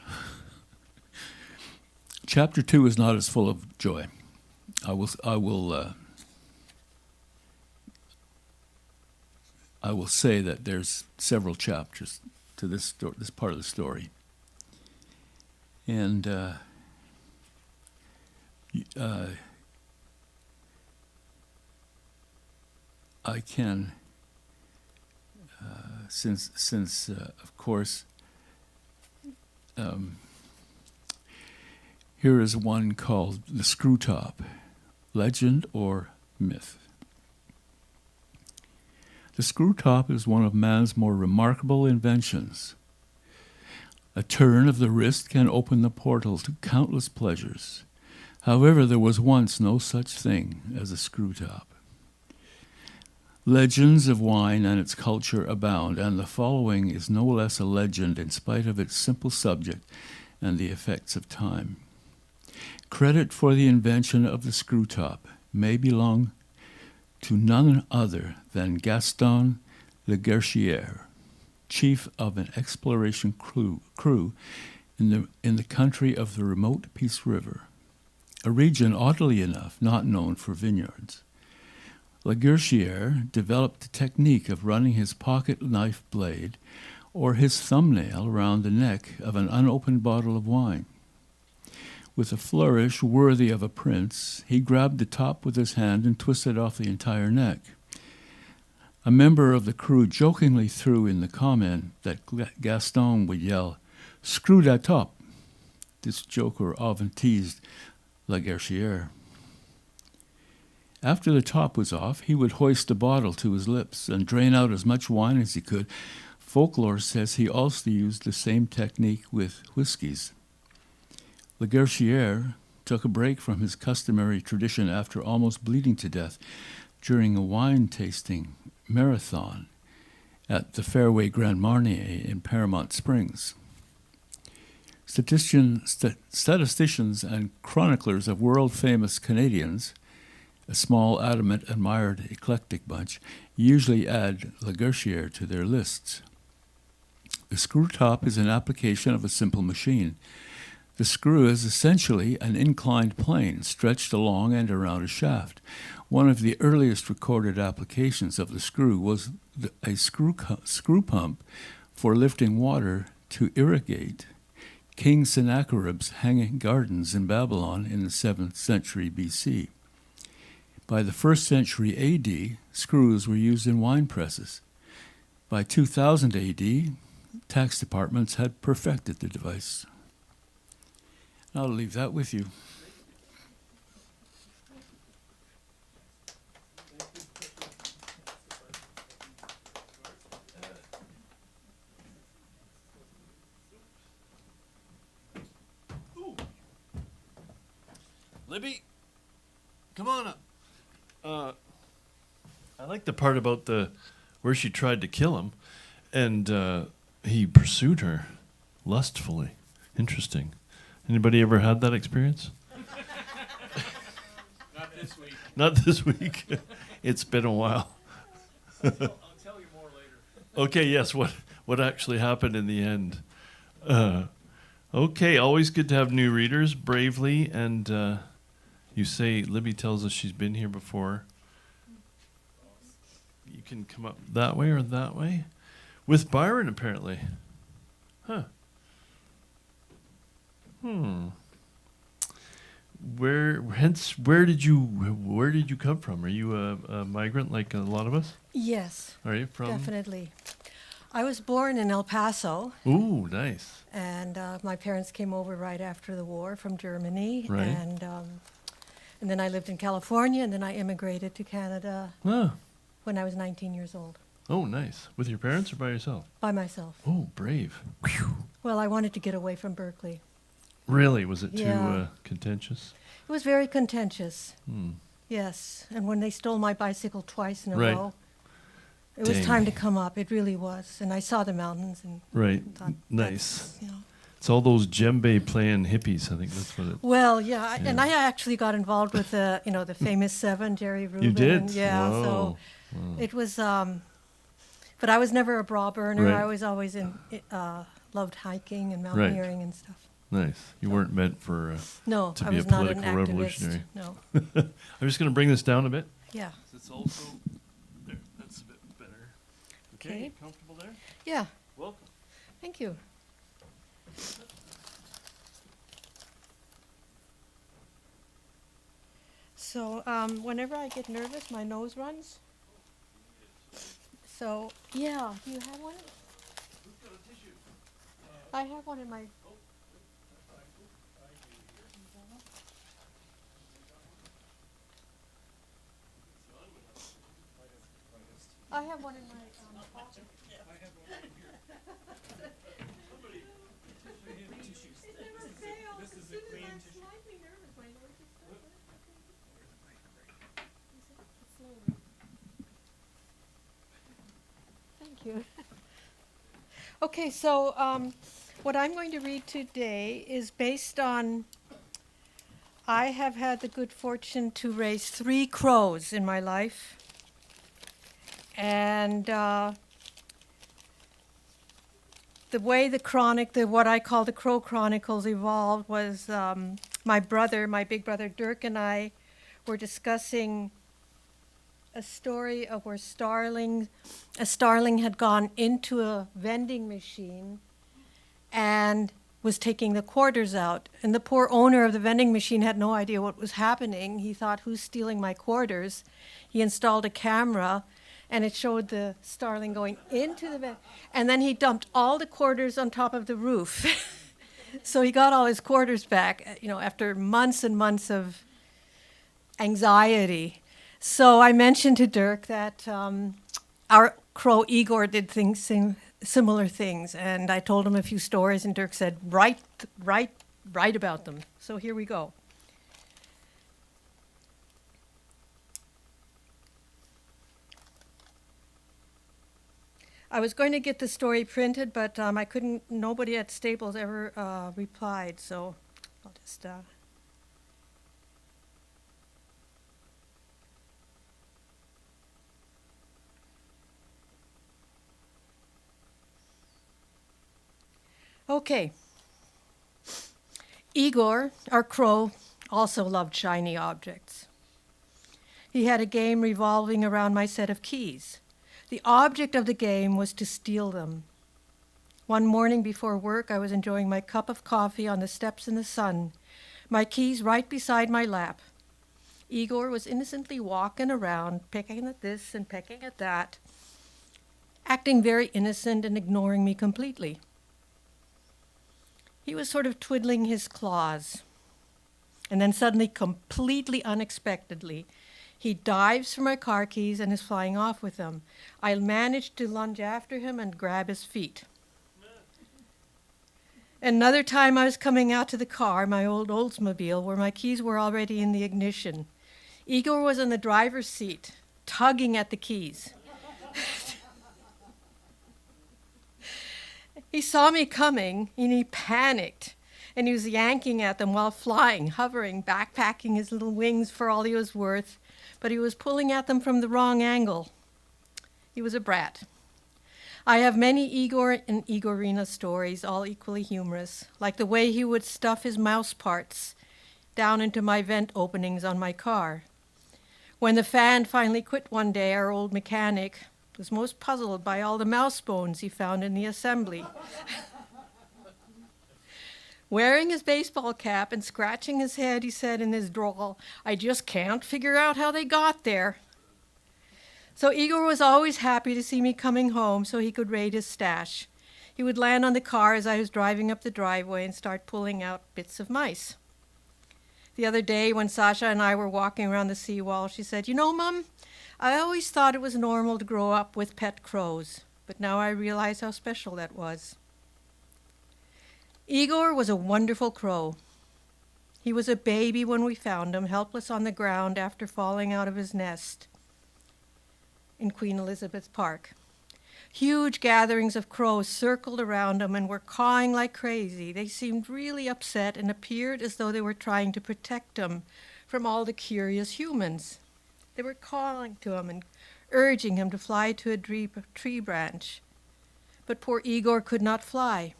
Chapter 2 is not as full of joy. I will say that there's several chapters to this part of the story, and I can, since of course, here is one called The Screw Top, Legend or Myth. The screw top is one of man's more remarkable inventions. A turn of the wrist can open the portal to countless pleasures. However, there was once no such thing as a screw top. Legends of wine and its culture abound, and the following is no less a legend in spite of its simple subject and the effects of time. Credit for the invention of the screw top may belong to none other than Gaston Lagerchiere, chief of an exploration crew in the country of the remote Peace River, a region oddly enough not known for vineyards. Lagerchiere developed the technique of running his pocket knife blade or his thumbnail around the neck of an unopened bottle of wine. With a flourish worthy of a prince, he grabbed the top with his hand and twisted off the entire neck. A member of the crew jokingly threw in the comment that Gaston would yell, "Screw that top." This joker often teased Lagerchiere. After the top was off, he would hoist the bottle to his lips and drain out as much wine as he could. Folklore says he also used the same technique with whiskies. Lagerchiere took a break from his customary tradition after almost bleeding to death during a wine tasting marathon at the Fairway Grand Marnier in Paramount Springs. Statisticians and chroniclers of world-famous Canadians, a small, adamant, admired, eclectic bunch, usually add Lagerchiere to their lists. The screw top is an application of a simple machine. The screw is essentially an inclined plane stretched along and around a shaft. One of the earliest recorded applications of the screw was a screw pump for lifting water to irrigate King Sennacherib's hanging gardens in Babylon in the 7th century BC. By the 1st century AD, screws were used in wine presses. By 2000 AD, tax departments had perfected the device. I'll leave that with you. Libby, come on up. I like the part about where she tried to kill him, and he pursued her lustfully. Interesting. Anybody ever had that experience? Not this week. Not this week. It's been a while. I'll tell you more later. Okay, yes. What actually happened in the end? Okay, always good to have new readers, bravely. And you say, Libby tells us she's been here before. You can come up that way or that way. With Byron, apparently. Huh. Where did you come from? Are you a migrant like a lot of us? Yes, Are you from? definitely. I was born in El Paso, Ooh, nice. and my parents came over right after the war from Germany. Right. And then I lived in California, and then I immigrated to Canada Ah. when I was 19 years old, Oh, nice. With your parents or by yourself? by myself. Oh, brave. Well, I wanted to get away from Berkeley. Really? Was it too Yeah. contentious? It was very contentious, Hmm. yes. And when they stole my bicycle twice in a Right. row, it was Dang. time to come up. It really was. And I saw the mountains and Right. thought, Nice. that's, you know. It's all those djembe playing hippies. I think that's what it. Well, yeah, and Yeah. I actually got involved with the, the famous Seven, Jerry Rubin. You did? And yeah, Whoa. so it was. But I was never a bra burner. Right. I was always loved hiking and mountaineering and stuff. Nice. You weren't meant for No, to I be was a not an political activist. revolutionary. No, I'm just going to bring this down a bit. yeah, It's also there. That's a bit better. Okay. Comfortable there? yeah. Welcome. Thank you. So whenever I get nervous, my nose runs. So yeah, do you have one? I have one in my. I have one in my pocket. It never fails. As soon as I'm slightly nervous, my nose gets stuck. Slowly. Thank you. Okay, so what I'm going to read today is based on. I have had the good fortune to raise 3 crows in my life. And the way what I call the Crow Chronicles evolved was my big brother Dirk and I were discussing a story of where a starling had gone into a vending machine and was taking the quarters out. And the poor owner of the vending machine had no idea what was happening. He thought, who's stealing my quarters? He installed a camera, and it showed the starling going into the and then he dumped all the quarters on top of the roof. So he got all his quarters back, after months and months of anxiety. So I mentioned to Dirk that our crow Igor did similar things, and I told him a few stories, and Dirk said, write about them. So here we go. I was going to get the story printed, but I couldn't. Nobody at Staples ever replied, so I'll just. Okay. Igor, our crow, also loved shiny objects. He had a game revolving around my set of keys. The object of the game was to steal them. One morning before work, I was enjoying my cup of coffee on the steps in the sun, my keys right beside my lap. Igor was innocently walking around, pecking at this and pecking at that, acting very innocent and ignoring me completely. He was sort of twiddling his claws. And then suddenly, completely unexpectedly, he dives for my car keys and is flying off with them. I managed to lunge after him and grab his feet. Another time I was coming out to the car, my old Oldsmobile, where my keys were already in the ignition. Igor was in the driver's seat, tugging at the keys. He saw me coming, and he panicked, and he was yanking at them while flying, hovering, backpacking his little wings for all he was worth, but he was pulling at them from the wrong angle. He was a brat. I have many Igor and Igorina stories, all equally humorous, like the way he would stuff his mouse parts down into my vent openings on my car. When the fan finally quit one day, our old mechanic was most puzzled by all the mouse bones he found in the assembly. Wearing his baseball cap and scratching his head, he said in his drawl, "I just can't figure out how they got there." So Igor was always happy to see me coming home so he could raid his stash. He would land on the car as I was driving up the driveway and start pulling out bits of mice. The other day when Sasha and I were walking around the seawall, she said, "You know, Mum, I always thought it was normal to grow up with pet crows, but now I realize how special that was." Igor was a wonderful crow. He was a baby when we found him, helpless on the ground after falling out of his nest in Queen Elizabeth Park. Huge gatherings of crows circled around him and were cawing like crazy. They seemed really upset and appeared as though they were trying to protect him from all the curious humans. They were calling to him and urging him to fly to a tree branch. But poor Igor could not fly.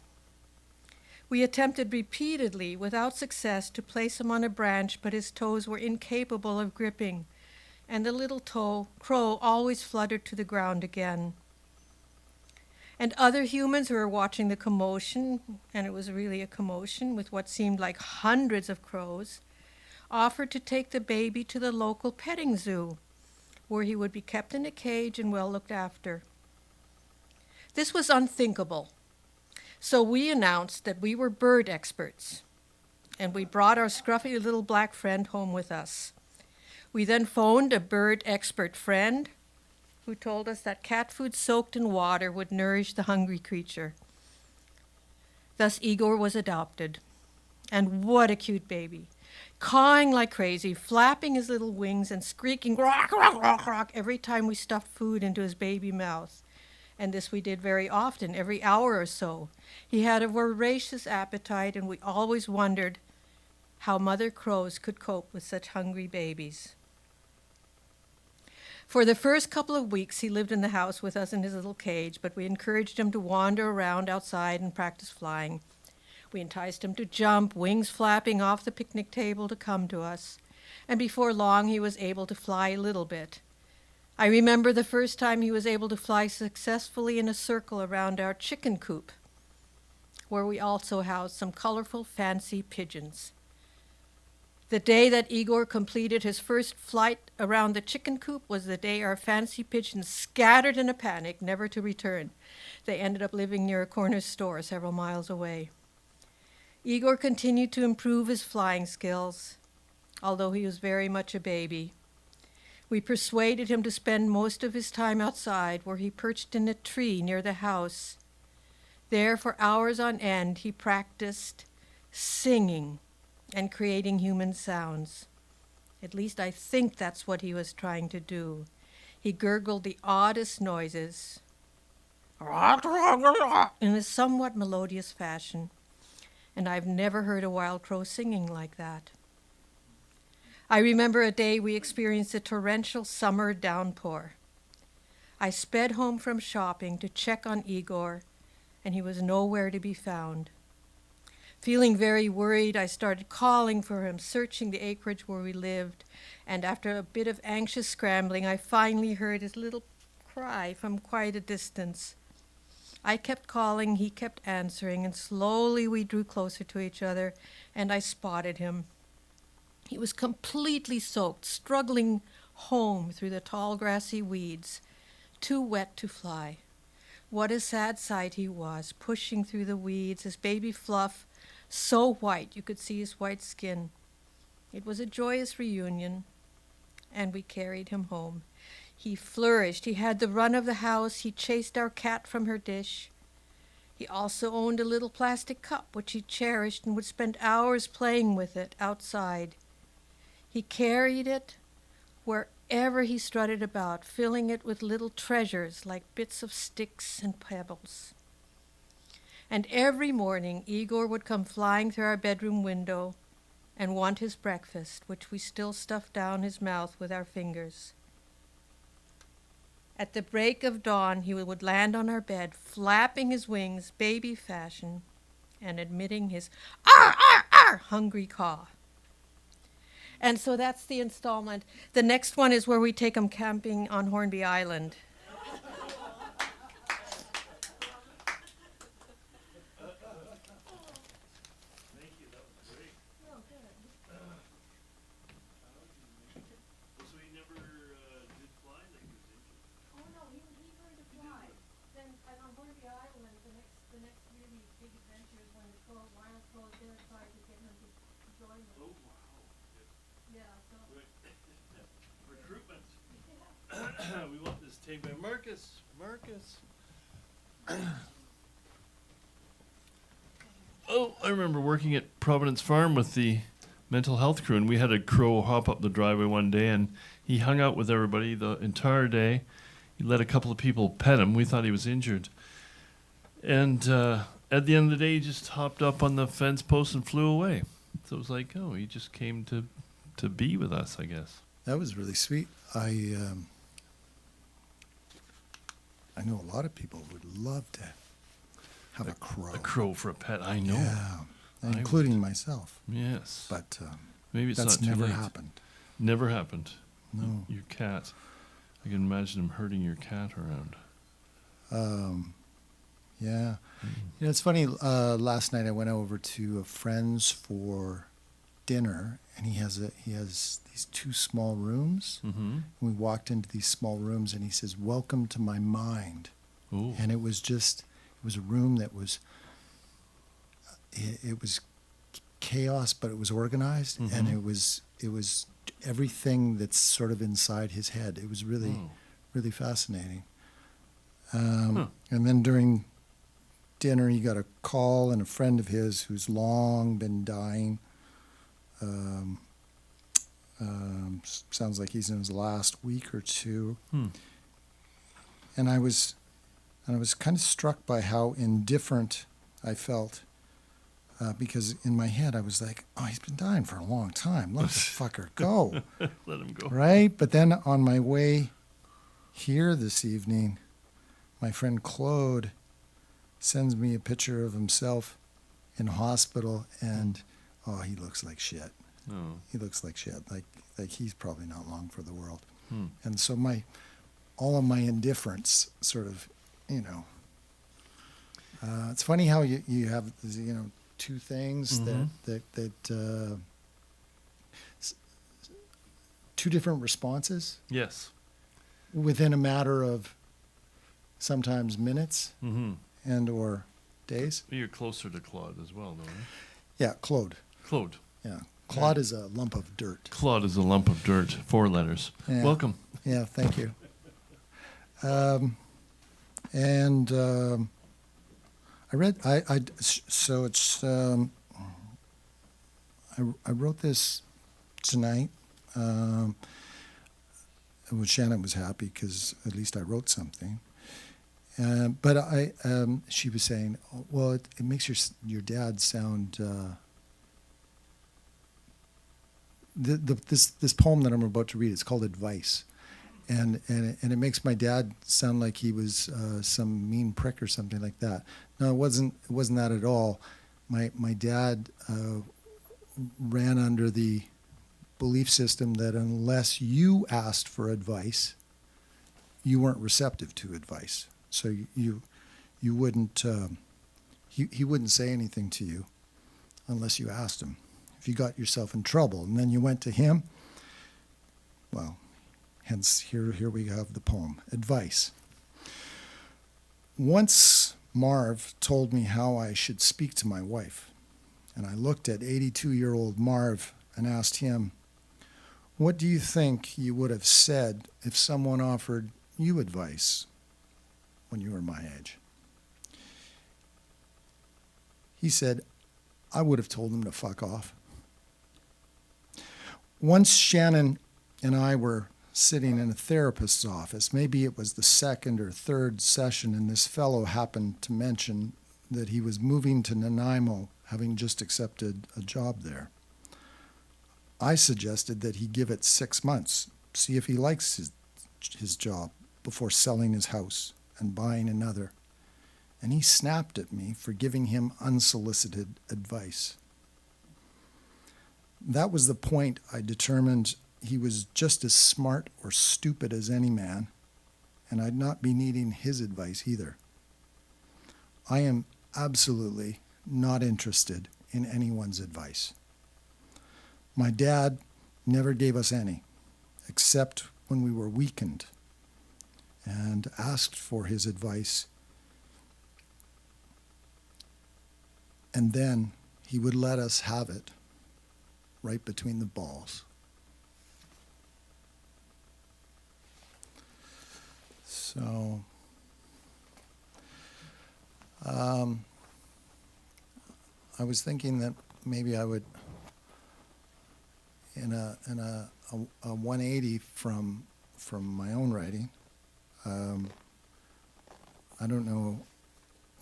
We attempted repeatedly, without success, to place him on a branch, but his toes were incapable of gripping, and the little crow always fluttered to the ground again. And other humans who were watching the commotion, and it was really a commotion with what seemed like hundreds of crows, offered to take the baby to the local petting zoo, where he would be kept in a cage and well looked after. This was unthinkable. So we announced that we were bird experts, and we brought our scruffy little black friend home with us. We then phoned a bird expert friend who told us that cat food soaked in water would nourish the hungry creature. Thus Igor was adopted. And what a cute baby, cawing like crazy, flapping his little wings and squeaking rock, rock, rock, rock every time we stuffed food into his baby mouth. And this we did very often, every hour or so. He had a voracious appetite, and we always wondered how mother crows could cope with such hungry babies. For the first couple of weeks, he lived in the house with us in his little cage, but we encouraged him to wander around outside and practice flying. We enticed him to jump, wings flapping off the picnic table to come to us, and before long he was able to fly a little bit. I remember the first time he was able to fly successfully in a circle around our chicken coop, where we also housed some colorful, fancy pigeons. The day that Igor completed his first flight around the chicken coop was the day our fancy pigeons scattered in a panic, never to return. They ended up living near a corner store several miles away. Igor continued to improve his flying skills, although he was very much a baby. We persuaded him to spend most of his time outside, where he perched in a tree near the house. There, for hours on end, he practiced singing and creating human sounds. At least I think that's what he was trying to do. He gurgled the oddest noises in a somewhat melodious fashion, and I've never heard a wild crow singing like that. I remember a day we experienced a torrential summer downpour. I sped home from shopping to check on Igor, and he was nowhere to be found. Feeling very worried, I started calling for him, searching the acreage where we lived, and after a bit of anxious scrambling, I finally heard his little cry from quite a distance. I kept calling, he kept answering, and slowly we drew closer to each other, and I spotted him. He was completely soaked, struggling home through the tall grassy weeds, too wet to fly. What a sad sight he was, pushing through the weeds, his baby Fluff so white you could see his white skin. It was a joyous reunion, and we carried him home. He flourished. He had the run of the house. He chased our cat from her dish. He also owned a little plastic cup, which he cherished and would spend hours playing with it outside. He carried it wherever he strutted about, filling it with little treasures like bits of sticks and pebbles. And every morning, Igor would come flying through our bedroom window and want his breakfast, which we still stuffed down his mouth with our fingers. At the break of dawn, he would land on our bed, flapping his wings, baby fashion, and admitting his "ar, ar, ar" hungry caw. And so that's the installment. The next one is where we take him camping on Hornby Island. Oh no, he learned to fly. Then on Hornby Island, the next really big adventure is when the wild crows there tried to get him to join them. Oh wow! Yeah, so. Recruitment. We want this tape by Marcus. Marcus. Oh, I remember working at Providence Farm with the mental health crew, and we had a crow hop up the driveway one day, and he hung out with everybody the entire day. He let a couple of people pet him. We thought he was injured. And at the end of the day, he just hopped up on the fence post and flew away. So it was like, oh, he just came to be with us, I guess. That was really sweet. I know a lot of people would love to have a crow. A crow for a pet, I know. Yeah, I including would. myself. Yes. But maybe it's that's not too never late. happened. Never happened. No. Your cat. I can imagine him herding your cat around. Yeah. You know, it's funny. Last night I went over to a friend's for dinner, and he has these two small rooms. Mm-hmm. We walked into these small rooms, and he says, "Welcome to my mind." Ooh. And it was a room that was it was chaos, but it was organized, and Mhm. it was everything that's sort of inside his head. It was really Oh. really fascinating. Huh. And then during dinner, he got a call, and a friend of his who's long been dying. Sounds like he's in his last week or two. And I was kind of struck by how indifferent I felt, because in my head I was like, "Oh, he's been dying for a long time. Let the fucker go." Let him go. Right? But then on my way here this evening, my friend Claude sends me a picture of himself in hospital, and oh, he looks like shit. Oh. He looks like shit. Like he's probably not long for the world. Hmm. And so all of my indifference sort of, you know, it's funny how you have, you know, two things Mhm. that two different responses Yes. within a matter of sometimes minutes Mm-hmm. and or days. You're closer to Claude as well, though, right? Yeah, Claude. Claude. Yeah, Claude is a lump of dirt. Claude is a lump of dirt. 4 letters. Yeah. Welcome. Yeah, thank you. I read. So it's. I wrote this tonight. Shannon was happy because at least I wrote something. But she was saying, oh, well, it makes your dad sound. This poem that I'm about to read, it's called Advice, and it makes my dad sound like he was some mean prick or something like that. No, it wasn't that at all. My dad ran under the belief system that unless you asked for advice, you weren't receptive to advice. So you wouldn't he wouldn't say anything to you unless you asked him. If you got yourself in trouble and then you went to him, well, hence here we have the poem, Advice. Once Marv told me how I should speak to my wife, and I looked at 82-year-old Marv and asked him, what do you think you would have said if someone offered you advice when you were my age? He said, I would have told him to fuck off. Once Shannon and I were sitting in a therapist's office. Maybe it was the second or third session, and this fellow happened to mention that he was moving to Nanaimo, having just accepted a job there. I suggested that he give it 6 months, see if he likes his job, before selling his house and buying another, and he snapped at me for giving him unsolicited advice. That was the point I determined he was just as smart or stupid as any man, and I'd not be needing his advice either. I am absolutely not interested in anyone's advice. My dad never gave us any, except when we were weakened and asked for his advice. And then he would let us have it right between the balls. So, I was thinking that maybe I would, in a 180 from my own writing. I don't know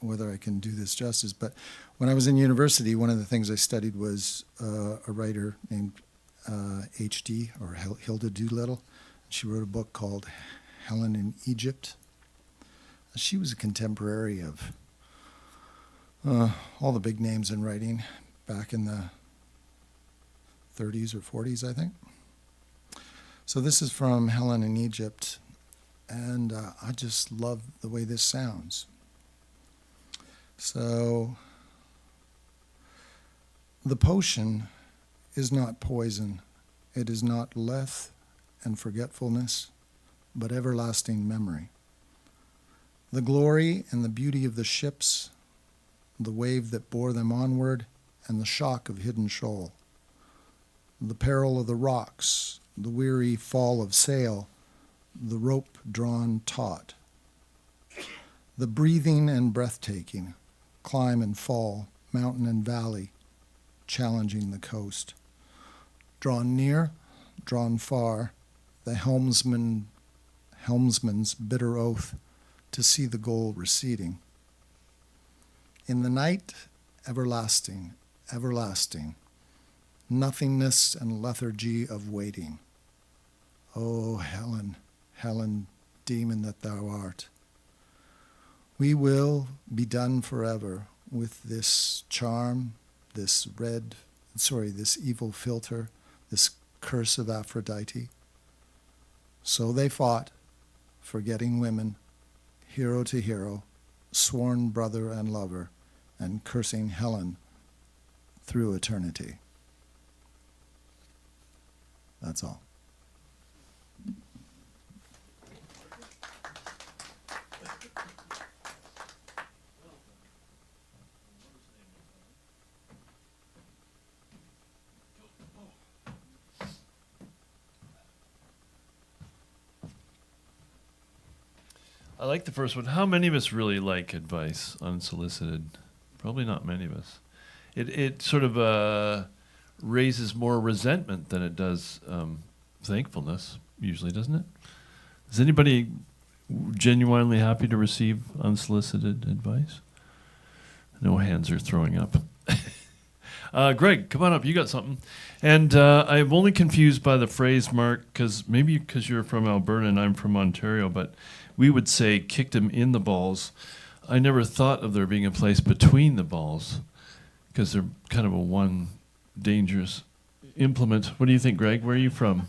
whether I can do this justice, but when I was in university, one of the things I studied was a writer named H.D. or Hilda Doolittle. She wrote a book called Helen in Egypt. She was a contemporary of all the big names in writing back in the 30s or 40s, I think. So this is from Helen in Egypt, and I just love the way this sounds. So, the potion is not poison. It is not lethe and forgetfulness, but everlasting memory. The glory and the beauty of the ships, the wave that bore them onward, and the shock of hidden shoal. The peril of the rocks, the weary fall of sail, the rope drawn taut. The breathing and breathtaking, climb and fall, mountain and valley, challenging the coast. Drawn near, drawn far, the helmsman's bitter oath to see the goal receding. In the night, everlasting, everlasting, nothingness and lethargy of waiting. O Helen, Helen, demon that thou art, we will be done forever with this charm, this evil philter, this curse of Aphrodite. So they fought, forgetting women, hero to hero, sworn brother and lover, and cursing Helen through eternity. That's all. I like the first one. How many of us really like advice unsolicited? Probably not many of us. It sort of raises more resentment than it does thankfulness, usually, doesn't it? Is anybody genuinely happy to receive unsolicited advice? No hands are throwing up. Greg, come on up. You got something. And I'm only confused by the phrase, Mark, because you're from Alberta and I'm from Ontario, but we would say kicked him in the balls. I never thought of there being a place between the balls because they're kind of a one dangerous implement. What do you think, Greg? Where are you from?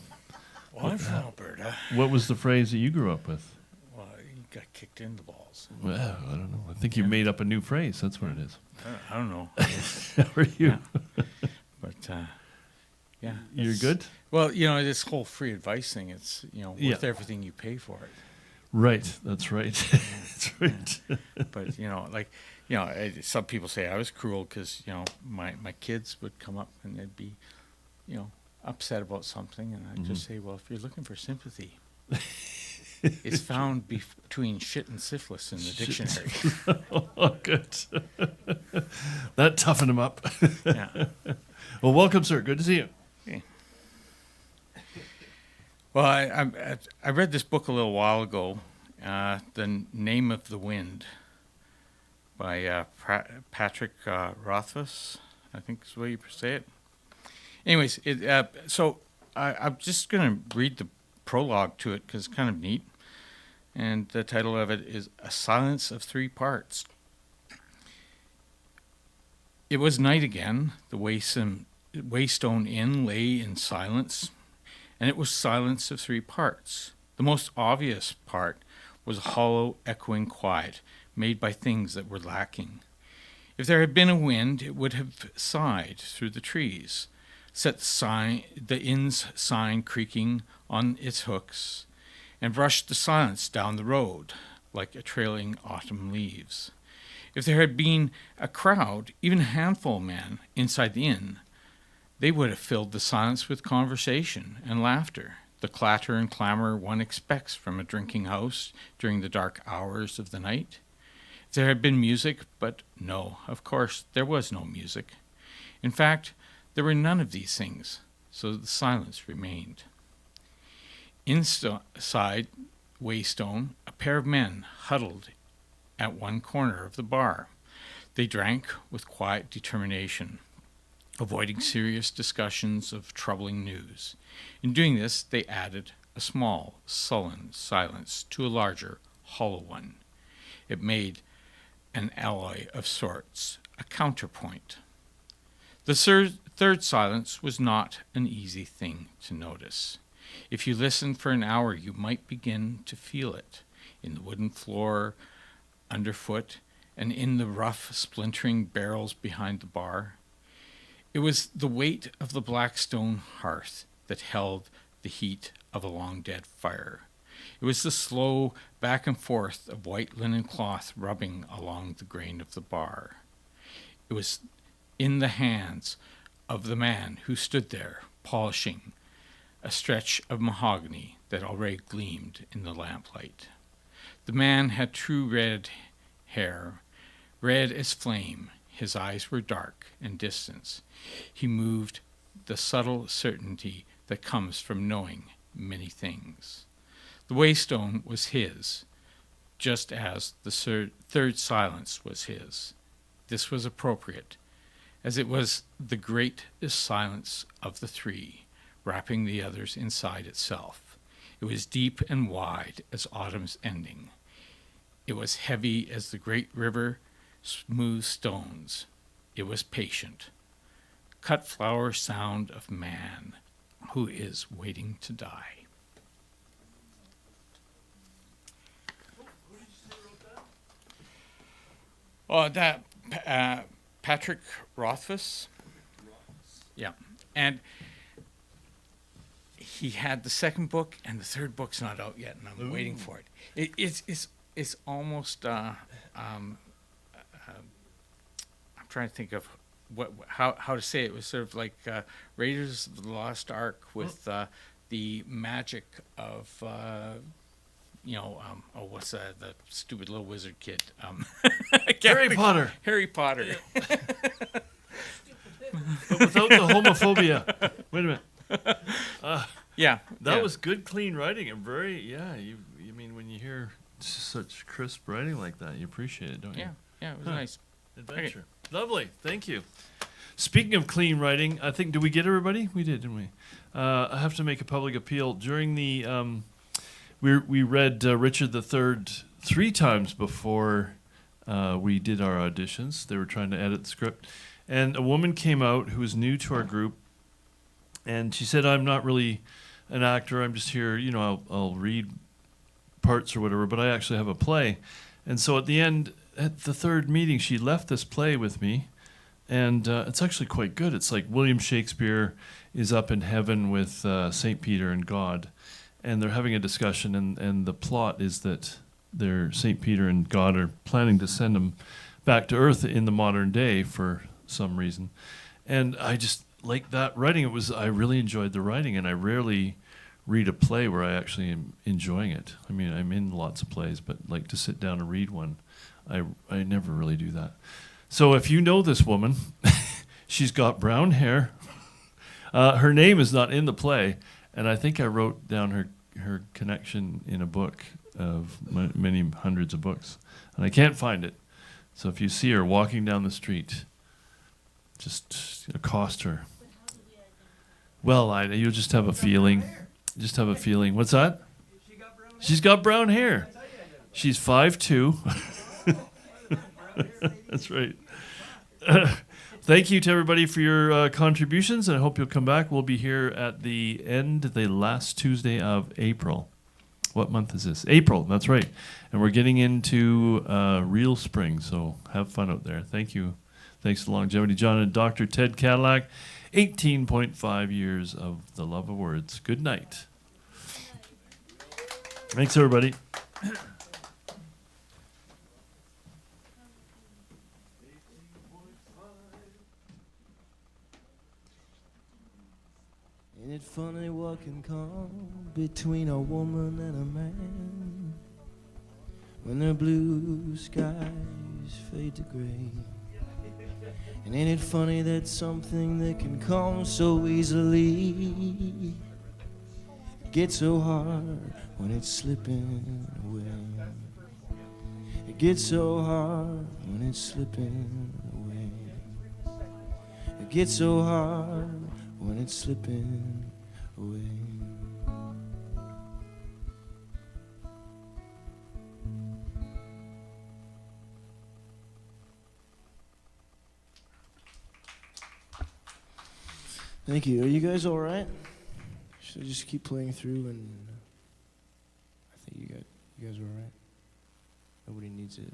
Well, I'm from Alberta. What was the phrase that you grew up with? Well, you got kicked in the balls. Well, I don't know. I think you made up a new phrase. That's what it is. I don't know. How are you? Yeah. But, yeah. You're good? Well, this whole free advice thing, it's, worth everything you pay for it. Right. That's right. That's right. But, some people say I was cruel because, my kids would come up and they'd be, upset about something. And I'd just say, well, if you're looking for sympathy, it's found between shit and syphilis in the dictionary. Oh, good. That toughened him up. Yeah. Well, welcome, sir. Good to see you. Okay. Well, I read this book a little while ago, The Name of the Wind, by Patrick Rothfuss, I think is the way you say it. Anyways, so I'm just going to read the prologue to it because it's kind of neat. and the title of it is A Silence of Three Parts. It was night again. The Waystone Inn lay in silence, and it was silence of three parts. The most obvious part was a hollow, echoing quiet made by things that were lacking. If there had been a wind, it would have sighed through the trees, set the inn's sign creaking on its hooks, and brushed the silence down the road like a trailing autumn leaves. If there had been a crowd, even a handful of men, inside the inn, they would have filled the silence with conversation and laughter, the clatter and clamor one expects from a drinking house during the dark hours of the night. If there had been music, but no, of course, there was no music. In fact, there were none of these things, so the silence remained. Inside Waystone, a pair of men huddled at one corner of the bar. They drank with quiet determination, avoiding serious discussions of troubling news. In doing this, they added a small, sullen silence to a larger, hollow one. It made an alloy of sorts, a counterpoint. The third silence was not an easy thing to notice. If you listened for an hour, you might begin to feel it in the wooden floor underfoot and in the rough, splintering barrels behind the bar. It was the weight of the black stone hearth that held the heat of a long-dead fire. It was the slow back and forth of white linen cloth rubbing along the grain of the bar. It was in the hands of the man who stood there, polishing a stretch of mahogany that already gleamed in the lamplight. The man had true red hair, red as flame. His eyes were dark and distant. He moved the subtle certainty that comes from knowing many things. The Waystone was his, just as the third silence was his. This was appropriate, as it was the greatest silence of the three, wrapping the others inside itself. It was deep and wide as autumn's ending. It was heavy as the great river, smooth stones. It was patient. Cut flower sound of man who is waiting to die. Oh, that Patrick Rothfuss. Yeah, and he had the second book, and the third book's not out yet, and I'm waiting for it. It's almost. I'm trying to think of how to say it. It was sort of like Raiders of the Lost Ark with the magic of. What's the stupid little wizard kid? Harry Potter. Harry Potter. Yeah. But without the homophobia. Wait a minute. That was good, clean writing, and very, you mean when you hear such crisp writing like that, you appreciate it, don't you? Yeah, it was nice. Adventure. Okay. Lovely. Thank you. Speaking of clean writing, I think, did we get everybody? We did, didn't we? I have to make a public appeal. During the, we read Richard III 3 times before we did our auditions. They were trying to edit the script. And a woman came out who was new to our group, and she said, I'm not really an actor. I'm just here, I'll read parts or whatever, but I actually have a play. And so at the end, at the third meeting, she left this play with me, and it's actually quite good. It's like William Shakespeare is up in heaven with St. Peter and God, and they're having a discussion, and the plot is that St. Peter and God are planning to send him back to Earth in the modern day for some reason. And I just like that writing. I really enjoyed the writing, and I rarely read a play where I actually am enjoying it. I mean, I'm in lots of plays, but like to sit down and read one, I never really do that. So if you know this woman, she's got brown hair. Her name is not in the play, and I think I wrote down her connection in a book of many hundreds of books, and I can't find it. So if you see her walking down the street, just accost her. Well, you'll just have a feeling. Just have a feeling. What's that? She's got brown hair. She's 5'2". That's right. Thank you to everybody for your contributions, and I hope you'll come back. We'll be here at the last Tuesday of April. What month is this? April, that's right. And we're getting into real spring, so have fun out there. Thank you. Thanks to Longevity John and Dr. Ted Cadillac. 18.5 years of the love of words. Good night. Thanks, everybody. Ain't it funny what can come between a woman and a man when their blue skies fade to gray? And ain't it funny that something that can come so easily gets so hard when it's slipping away? It gets so hard when it's slipping away. It gets so hard when it's slipping away. Thank you. Are you guys all right? Should I just keep playing through? And I think you guys are all right. Nobody needs it.